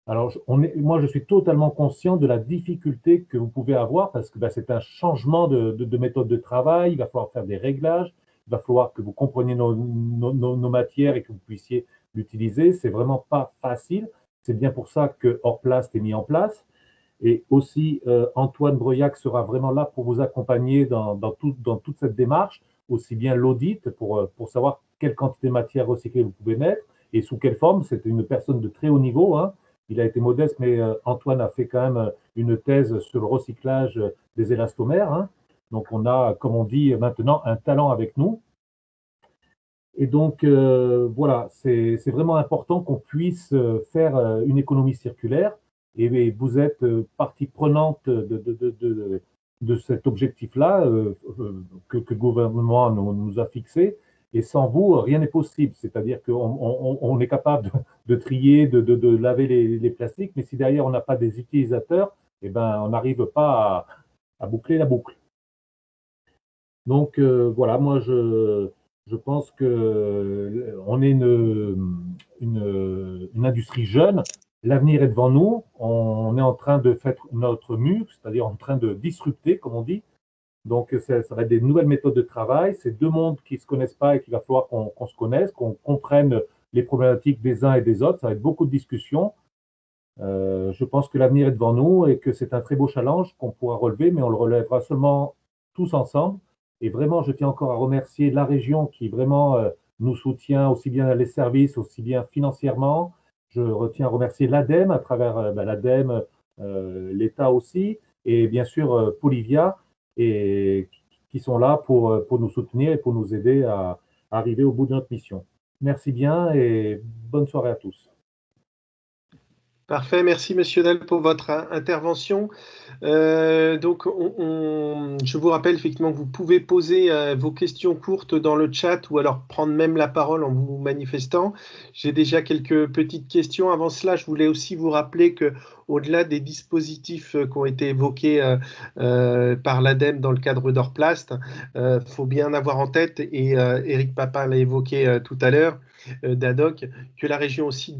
Alors, moi, je suis totalement conscient de la difficulté que vous pouvez avoir parce que c'est un changement de méthode de travail, il va falloir faire des réglages, il va falloir que vous compreniez nos matières et que vous puissiez l'utiliser. C'est vraiment pas facile. C'est bien pour ça que Orplast est mis en place. Et aussi, Antoine Breuillac sera vraiment là pour vous accompagner dans toute cette démarche, aussi bien l'audit pour savoir quelle quantité de matière recyclée vous pouvez mettre et sous quelle forme. C'est une personne de très haut niveau, hein. Il a été modeste, mais Antoine a fait quand même une thèse sur le recyclage des élastomères, hein. Donc, on a, comme on dit maintenant, un talent avec nous. Et donc, voilà, c'est vraiment important qu'on puisse faire une économie circulaire. Et vous êtes partie prenante de cet objectif-là que le gouvernement nous a fixé. Et sans vous, rien n'est possible. C'est-à-dire qu'on est capable de trier, de laver les plastiques, mais si derrière on n'a pas des utilisateurs, eh ben, on n'arrive pas à boucler la boucle. Donc voilà, moi je pense qu'on est une industrie jeune. L'avenir est devant nous. On est en train de faire notre mue, c'est-à-dire en train de disrupter, comme on dit. Donc, ça va être des nouvelles méthodes de travail. C'est deux mondes qui ne se connaissent pas et qu'il va falloir qu'on se connaisse, qu'on comprenne les problématiques des uns et des autres. Ça va être beaucoup de discussions. Je pense que l'avenir est devant nous et que c'est un très beau challenge qu'on pourra relever, mais on le relèvera seulement tous ensemble. Et vraiment, je tiens encore à remercier la région qui vraiment nous soutient aussi bien les services, aussi bien financièrement. Je retiens à remercier l'ADEME à travers l'ADEME, l'État aussi, et bien sûr Polivia, et qui sont là pour nous soutenir et pour nous aider à arriver au bout de notre mission. Merci bien et bonne soirée à tous. Parfait, merci Monsieur Dalle pour votre intervention. Donc, je vous rappelle effectivement que vous pouvez poser vos questions courtes dans le chat ou alors prendre même la parole en vous manifestant. J'ai déjà quelques petites questions. Avant cela, je voulais aussi vous rappeler que au-delà des dispositifs qui ont été évoqués par l'ADEME dans le cadre d'Orplast, faut bien avoir en tête, et Éric Papin l'a évoqué tout à l'heure, d'ADOC, que la région aussi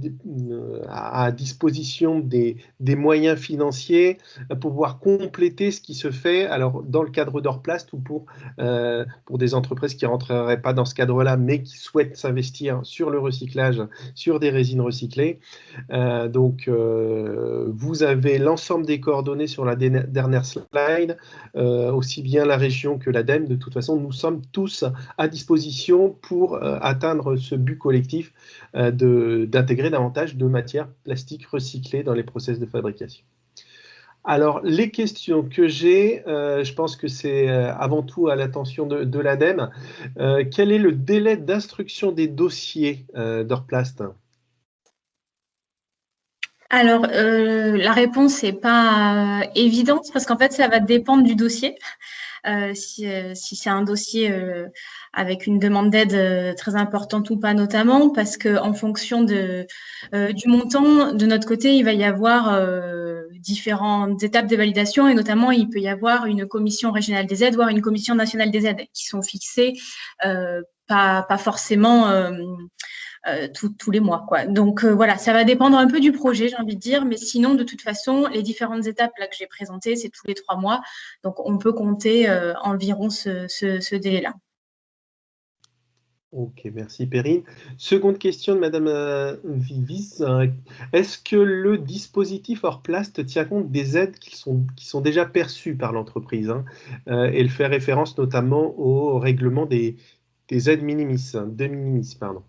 a à disposition des moyens financiers pour pouvoir compléter ce qui se fait alors dans le cadre d'Orplast ou pour des entreprises qui ne rentreraient pas dans ce cadre-là mais qui souhaitent s'investir sur le recyclage, sur des résines recyclées. Donc, vous avez l'ensemble des coordonnées sur la dernière slide, aussi bien la région que l'ADEME. De toute façon, nous sommes tous à disposition pour atteindre ce but collectif d'intégrer davantage de matières plastiques recyclées dans les process de fabrication. Alors, les questions que j'ai, je pense que c'est avant tout à l'attention de l'ADEME. Quel est le délai d'instruction des dossiers d'Orplast ? Alors, la réponse n'est pas évidente parce qu'en fait, ça va dépendre du dossier. si c'est un dossier avec une demande d'aide très importante ou pas, notamment parce que en fonction du montant, de notre côté, il va y avoir différentes étapes de validation et notamment il peut y avoir une commission régionale des aides, voire une commission nationale des aides qui sont fixées pas forcément tous les mois, quoi. Donc voilà, ça va dépendre un peu du projet, j'ai envie de dire, mais sinon de toute façon, les différentes étapes là que j'ai présentées, c'est tous les 3 mois, donc on peut compter environ ce délai-là. Ok, merci Perrine. Seconde question de Madame Vivis. Est-ce que le dispositif Orplast tient compte des aides qui sont déjà perçues par l'entreprise, hein, et elle fait référence notamment au règlement des aides de minimis, pardon.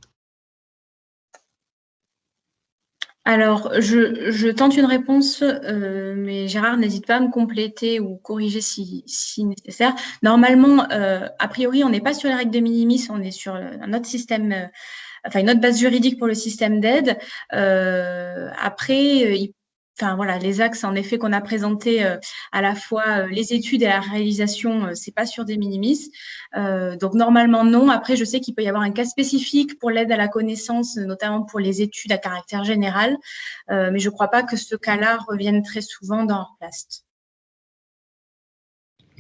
Alors, je tente une réponse, mais Gérard, n'hésite pas à me compléter ou corriger si nécessaire. Normalement, a priori, on n'est pas sur les règles de minimis, on est sur un autre système, enfin une autre base juridique pour le système d'aide. Après, enfin voilà, les axes en effet qu'on a présentés, à la fois les études et la réalisation, c'est pas sur des minimis. Donc normalement non. Après, je sais qu'il peut y avoir un cas spécifique pour l'aide à la connaissance, notamment pour les études à caractère général, mais je ne crois pas que ce cas-là revienne très souvent dans Orplast.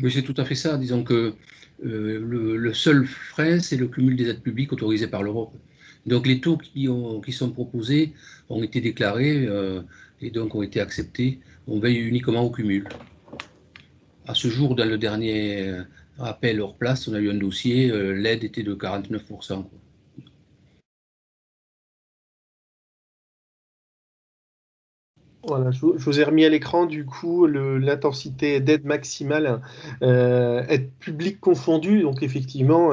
Oui, c'est tout à fait ça. Disons que le seul frein, c'est le cumul des aides publiques autorisées par l'Europe. Donc les taux qui sont proposés ont été déclarés et donc ont été acceptés. On veille uniquement au cumul. À ce jour, dans le dernier appel hors place, on a eu un dossier, l'aide était de 49%. Voilà, je vous ai remis à l'écran du coup l'intensité d'aide maximale, aide publique confondue. Donc effectivement,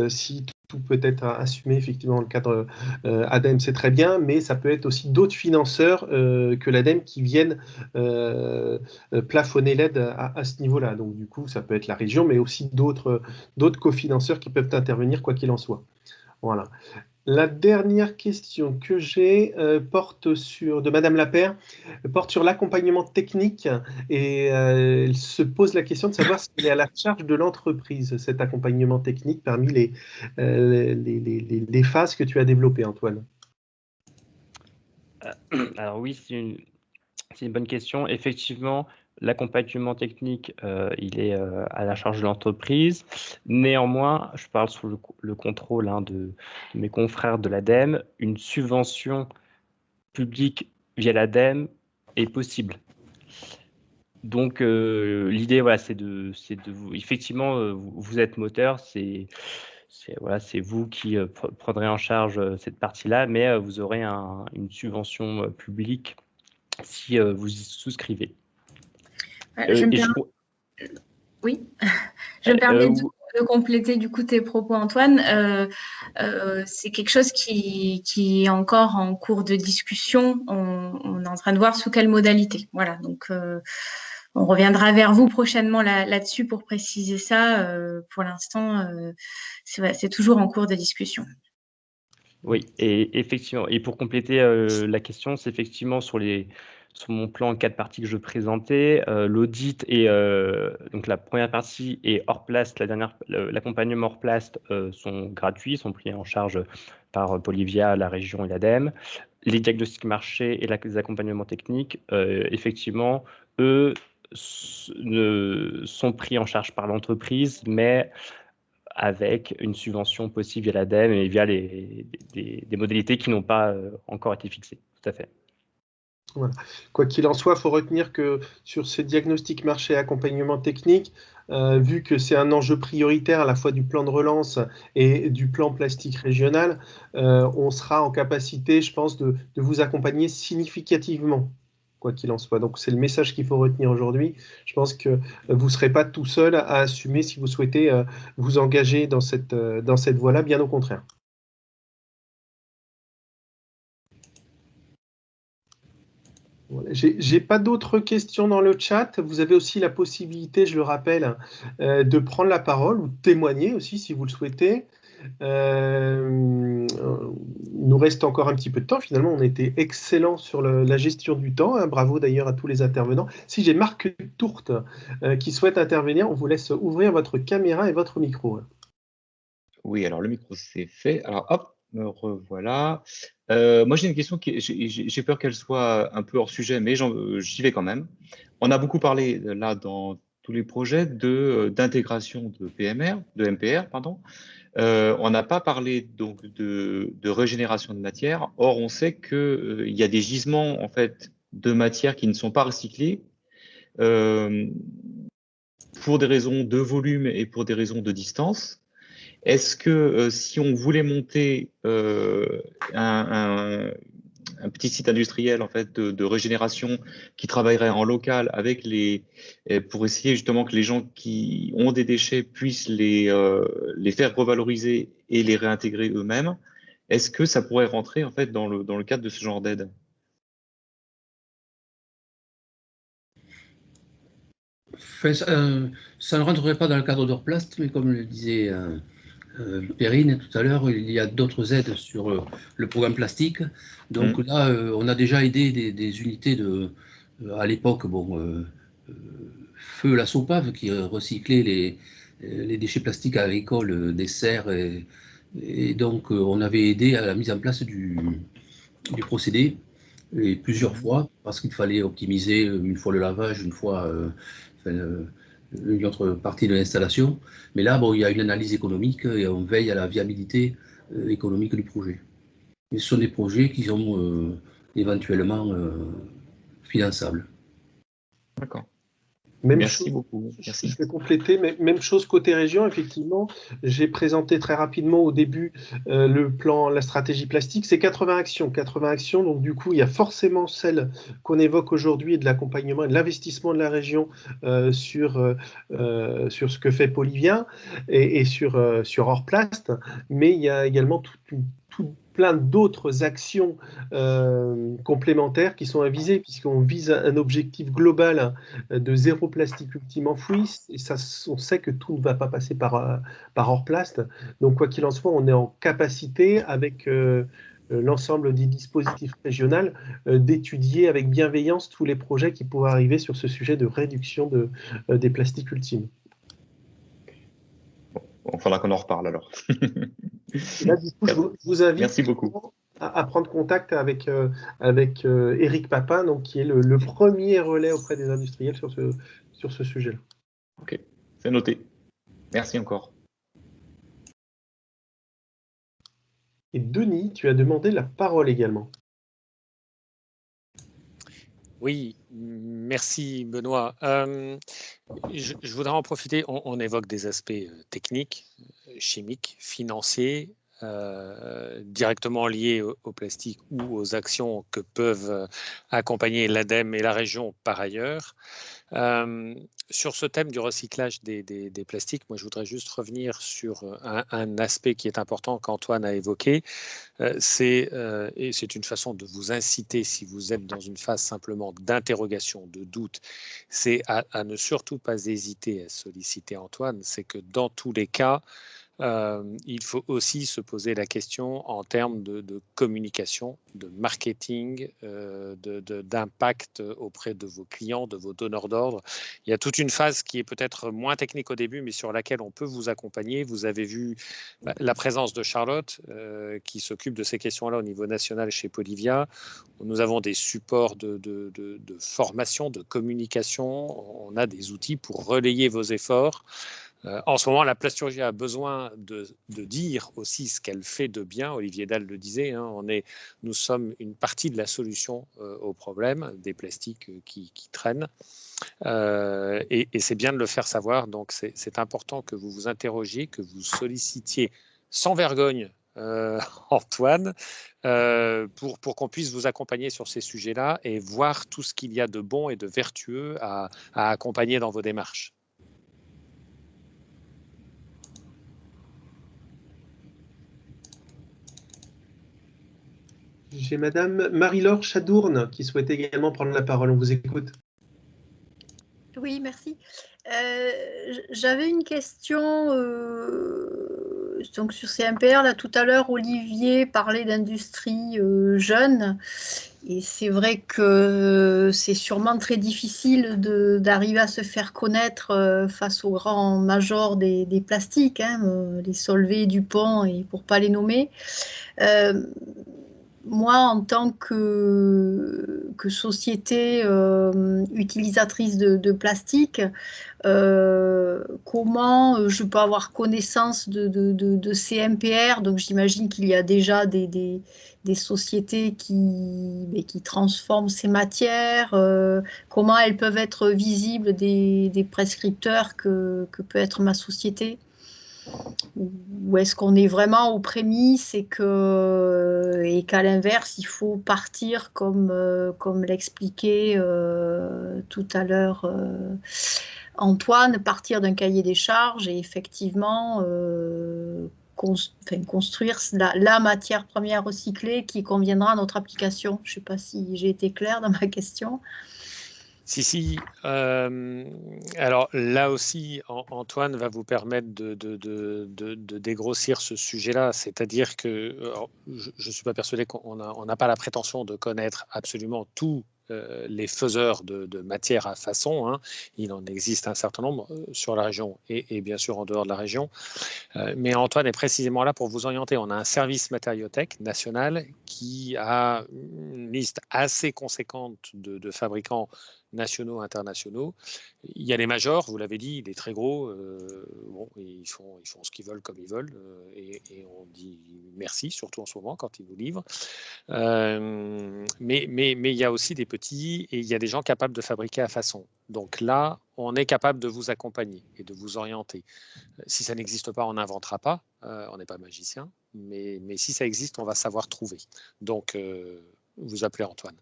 si tout peut être assumé effectivement dans le cadre ADEME, c'est très bien, mais ça peut être aussi d'autres financeurs que l'ADEME qui viennent plafonner l'aide à ce niveau-là. Donc du coup, ça peut être la région, mais aussi d'autres cofinanceurs qui peuvent intervenir quoi qu'il en soit. Voilà. La dernière question que j'ai de Madame Lapère, porte sur l'accompagnement technique et elle se pose la question de savoir s'il est à la charge de l'entreprise, cet accompagnement technique parmi les phases que tu as développées, Antoine. Alors oui, c'est une bonne question. Effectivement, l'accompagnement technique, il est à la charge de l'entreprise. Néanmoins, je parle sous le contrôle de mes confrères de l'ADEME, une subvention publique via l'ADEME est possible. Donc, l'idée, voilà, c'est de vous. Effectivement, vous êtes moteur, c'est vous qui prendrez en charge cette partie-là, mais vous aurez une subvention publique si vous y souscrivez. Oui, je me permets de compléter du coup tes propos, Antoine. C'est quelque chose qui est encore en cours de discussion. On est en train de voir sous quelle modalité. Voilà, donc on reviendra vers vous prochainement là-dessus pour préciser ça. Pour l'instant, c'est toujours en cours de discussion. Oui, et effectivement, et pour compléter la question, c'est effectivement sur mon plan en 4 parties que je présentais, l'audit et donc la première partie est Orplast, l'accompagnement Orplast sont gratuits, sont pris en charge par Polivia, la région et l'ADEME. Les diagnostics marchés et les accompagnements techniques, effectivement, eux sont pris en charge par l'entreprise, mais avec une subvention possible via l'ADEME et via des modalités qui n'ont pas encore été fixées. Tout à fait. Voilà. Quoi qu'il en soit, il faut retenir que sur ces diagnostics marché et accompagnement technique, vu que c'est un enjeu prioritaire à la fois du plan de relance et du plan plastique régional, on sera en capacité, je pense, de vous accompagner significativement, quoi qu'il en soit. Donc c'est le message qu'il faut retenir aujourd'hui. Je pense que vous ne serez pas tout seul à assumer si vous souhaitez vous engager dans cette voie-là, bien au contraire. Voilà. J'ai pas d'autres questions dans le chat. Vous avez aussi la possibilité, je le rappelle, de prendre la parole ou de témoigner aussi si vous le souhaitez. Il nous reste encore un petit peu de temps. Finalement, on a été excellent sur la gestion du temps. Hein. Bravo d'ailleurs à tous les intervenants. Si j'ai Marc Tourte qui souhaite intervenir, on vous laisse ouvrir votre caméra et votre micro. Oui, alors le micro c'est fait. Alors hop, me revoilà. Moi j'ai une question j'ai peur qu'elle soit un peu hors sujet, mais j'y vais quand même. On a beaucoup parlé là dans tous les projets d'intégration de MPR, pardon. On n'a pas parlé donc de régénération de matière. Or, on sait que il y a des gisements en fait de matière qui ne sont pas recyclés pour des raisons de volume et pour des raisons de distance. Est-ce que si on voulait monter un petit site industriel en fait de régénération qui travaillerait en local avec pour essayer justement que les gens qui ont des déchets puissent les faire revaloriser et les réintégrer eux-mêmes, est-ce que ça pourrait rentrer en fait dans le cadre de ce genre d'aide? Ça ne rentrerait pas dans le cadre d'Orplast, mais comme le disait Perrine tout à l'heure, il y a d'autres aides sur le programme plastique. Donc là, on a déjà aidé des unités à l'époque, Feu la Sopave, qui recyclait les déchets plastiques agricoles des serres. Et donc, on avait aidé à la mise en place du procédé, et plusieurs fois, parce qu'il fallait optimiser une fois le lavage, une fois une autre partie de l'installation. Mais là, il y a une analyse économique et on veille à la viabilité économique du projet. Et ce sont des projets qui sont éventuellement finançables. D'accord. Merci beaucoup. Merci. Je vais compléter, mais même chose côté région, effectivement. J'ai présenté très rapidement au début le plan, la stratégie plastique. C'est 80 actions. 80 actions, donc du coup, il y a forcément celle qu'on évoque aujourd'hui de l'accompagnement et de l'investissement de la région sur ce que fait Polivia et sur Orplast. Mais il y a également plein d'autres actions complémentaires qui sont avisées, puisqu'on vise un objectif global de zéro plastique ultime enfoui, et ça, on sait que tout ne va pas passer par Orplast. Donc, quoi qu'il en soit, on est en capacité, avec l'ensemble des dispositifs régionaux, d'étudier avec bienveillance tous les projets qui pourraient arriver sur ce sujet de réduction des plastiques ultimes. Il faudra qu'on en reparle alors. Là, du coup, je vous invite Merci beaucoup. à prendre contact avec Éric Papin, donc, qui est le premier relais auprès des industriels sur ce sujet-là. Ok, c'est noté. Merci encore. Et Denis, tu as demandé la parole également. Oui, merci Benoît. Je voudrais en profiter, on évoque des aspects techniques, chimiques, financiers, directement liés au plastique ou aux actions que peuvent accompagner l'ADEME et la région par ailleurs. Sur ce thème du recyclage des plastiques, moi je voudrais juste revenir sur un aspect qui est important qu'Antoine a évoqué. Et c'est une façon de vous inciter, si vous êtes dans une phase simplement d'interrogation, de doute, c'est à ne surtout pas hésiter à solliciter Antoine. C'est que dans tous les cas, il faut aussi se poser la question en termes de communication, de marketing, d'impact auprès de vos clients, de vos donneurs d'ordre. Il y a toute une phase qui est peut-être moins technique au début, mais sur laquelle on peut vous accompagner. Vous avez vu la présence de Charlotte, qui s'occupe de ces questions-là au niveau national chez Polivia. Nous avons des supports de formation, de communication. On a des outils pour relayer vos efforts. En ce moment, la plasturgie a besoin de dire aussi ce qu'elle fait de bien. Olivier Dahl le disait, hein, nous sommes une partie de la solution au problème des plastiques qui traînent. Et c'est bien de le faire savoir. Donc, c'est important que vous vous interrogiez, que vous sollicitiez sans vergogne Antoine, pour qu'on puisse vous accompagner sur ces sujets-là et voir tout ce qu'il y a de bon et de vertueux à accompagner dans vos démarches. J'ai Madame Marie-Laure Chadourne qui souhaite également prendre la parole. On vous écoute. Oui, merci. J'avais une question donc sur CMPR, là tout à l'heure, Olivier parlait d'industrie jeune. Et c'est vrai que c'est sûrement très difficile d'arriver à se faire connaître face aux grands majors des plastiques, hein, les Solvay, Dupont, et pour ne pas les nommer. Moi, en tant que société utilisatrice de plastique, comment je peux avoir connaissance de CMPR? Donc j'imagine qu'il y a déjà des sociétés qui transforment ces matières. Comment elles peuvent être visibles des prescripteurs que peut être ma société? Ou est-ce qu'on est vraiment aux prémices et qu'à l'inverse, il faut partir comme l'expliquait tout à l'heure Antoine, partir d'un cahier des charges et effectivement construire la matière première recyclée qui conviendra à notre application. Je ne sais pas si j'ai été claire dans ma question. Si. Alors là aussi, Antoine va vous permettre de dégrossir ce sujet-là. C'est-à-dire que je ne suis pas persuadé qu'on n'a pas la prétention de connaître absolument tous les faiseurs de matière à façon. Hein. Il en existe un certain nombre sur la région et bien sûr en dehors de la région. Mais Antoine est précisément là pour vous orienter. On a un service matériothèque national qui a une liste assez conséquente de fabricants nationaux, internationaux. Il y a les majors, vous l'avez dit, il est très gros. Bon, ils font ce qu'ils veulent comme ils veulent. Et on dit merci, surtout en ce moment, quand ils vous livrent. Mais il y a aussi des petits et il y a des gens capables de fabriquer à façon. Donc là, on est capable de vous accompagner et de vous orienter. Si ça n'existe pas, on n'inventera pas. On n'est pas magicien. Mais si ça existe, on va savoir trouver. Donc, vous appelez Antoine.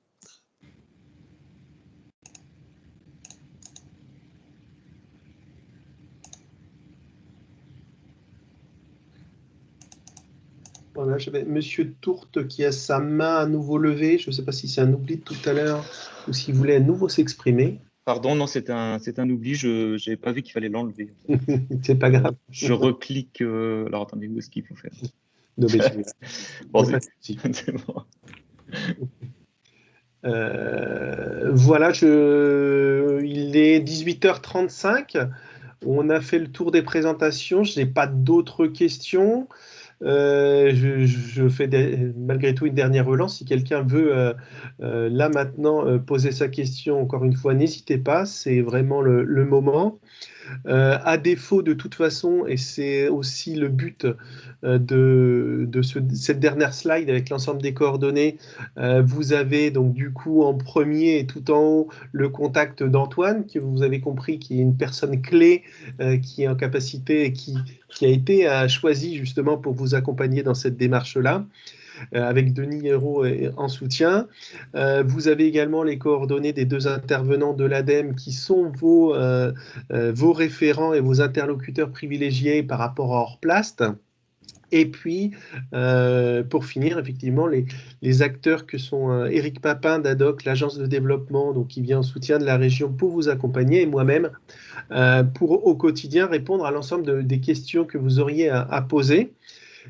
Voilà, j'avais Monsieur Tourte qui a sa main à nouveau levée. Je ne sais pas si c'est un oubli de tout à l'heure ou s'il voulait à nouveau s'exprimer. Pardon, non, c'est un oubli. Je n'avais pas vu qu'il fallait l'enlever. C'est pas grave. Je reclique. Alors, attendez, où est-ce qu'il faut faire? Non, mais bon, c'est bon. Voilà, il est 18h35. On a fait le tour des présentations. Je n'ai pas d'autres questions. Je fais malgré tout une dernière relance. Si quelqu'un veut là maintenant poser sa question, encore une fois, n'hésitez pas, c'est vraiment le moment. À défaut, de toute façon, et c'est aussi le but cette dernière slide avec l'ensemble des coordonnées, vous avez donc du coup en premier et tout en haut le contact d'Antoine, que vous avez compris qui est une personne clé qui est en capacité et qui a été choisi justement pour vous accompagner dans cette démarche-là. Avec Denis Hérault en soutien. Vous avez également les coordonnées des deux intervenants de l'ADEME qui sont vos référents et vos interlocuteurs privilégiés par rapport à Orplast. Et puis, pour finir, effectivement, les acteurs que sont Éric Papin d'ADOC, l'agence de développement, donc qui vient en soutien de la région pour vous accompagner, et moi-même, pour au quotidien répondre à l'ensemble des questions que vous auriez à poser.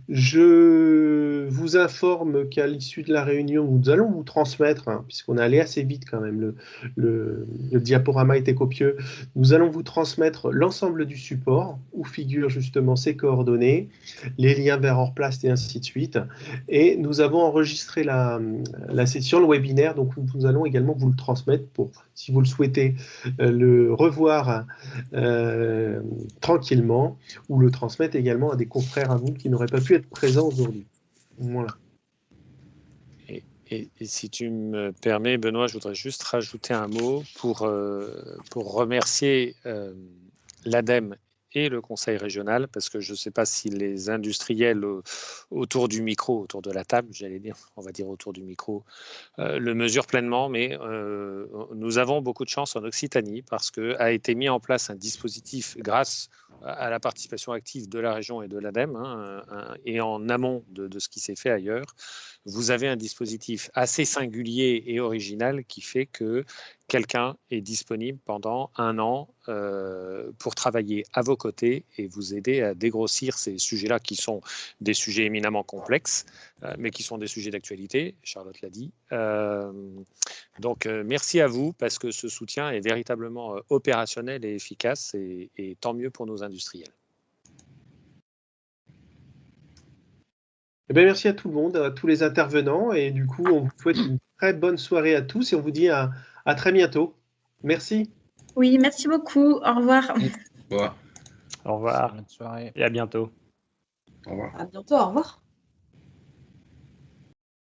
Je vous informe qu'à l'issue de la réunion, nous allons vous transmettre, puisqu'on est allé assez vite quand même, le diaporama était copieux, nous allons vous transmettre l'ensemble du support où figurent justement ces coordonnées, les liens vers Orplast et ainsi de suite. Et nous avons enregistré la session, le webinaire, donc nous allons également vous le transmettre pour, si vous le souhaitez, le revoir tranquillement ou le transmettre également à des confrères à vous qui n'auraient pas pu être présents aujourd'hui. Voilà. Et si tu me permets, Benoît, je voudrais juste rajouter un mot pour remercier l'ADEME et le Conseil régional, parce que je ne sais pas si les industriels autour du micro, autour de la table, j'allais dire, on va dire autour du micro, le mesurent pleinement, mais nous avons beaucoup de chance en Occitanie parce qu'a été mis en place un dispositif grâce à la participation active de la région et de l'ADEME, et en amont de ce qui s'est fait ailleurs, vous avez un dispositif assez singulier et original qui fait que quelqu'un est disponible pendant 1 an pour travailler à vos côtés et vous aider à dégrossir ces sujets-là qui sont des sujets éminemment complexes, mais qui sont des sujets d'actualité, Charlotte l'a dit. Donc, merci à vous parce que ce soutien est véritablement opérationnel et efficace et tant mieux pour nos industriels. Eh bien, merci à tout le monde, à tous les intervenants. Et du coup, on vous souhaite une très bonne soirée à tous et on vous dit à très bientôt. Merci. Oui, merci beaucoup. Au revoir. Au revoir. Au revoir. Bonne soirée. Et à bientôt. Au revoir. À bientôt, au revoir.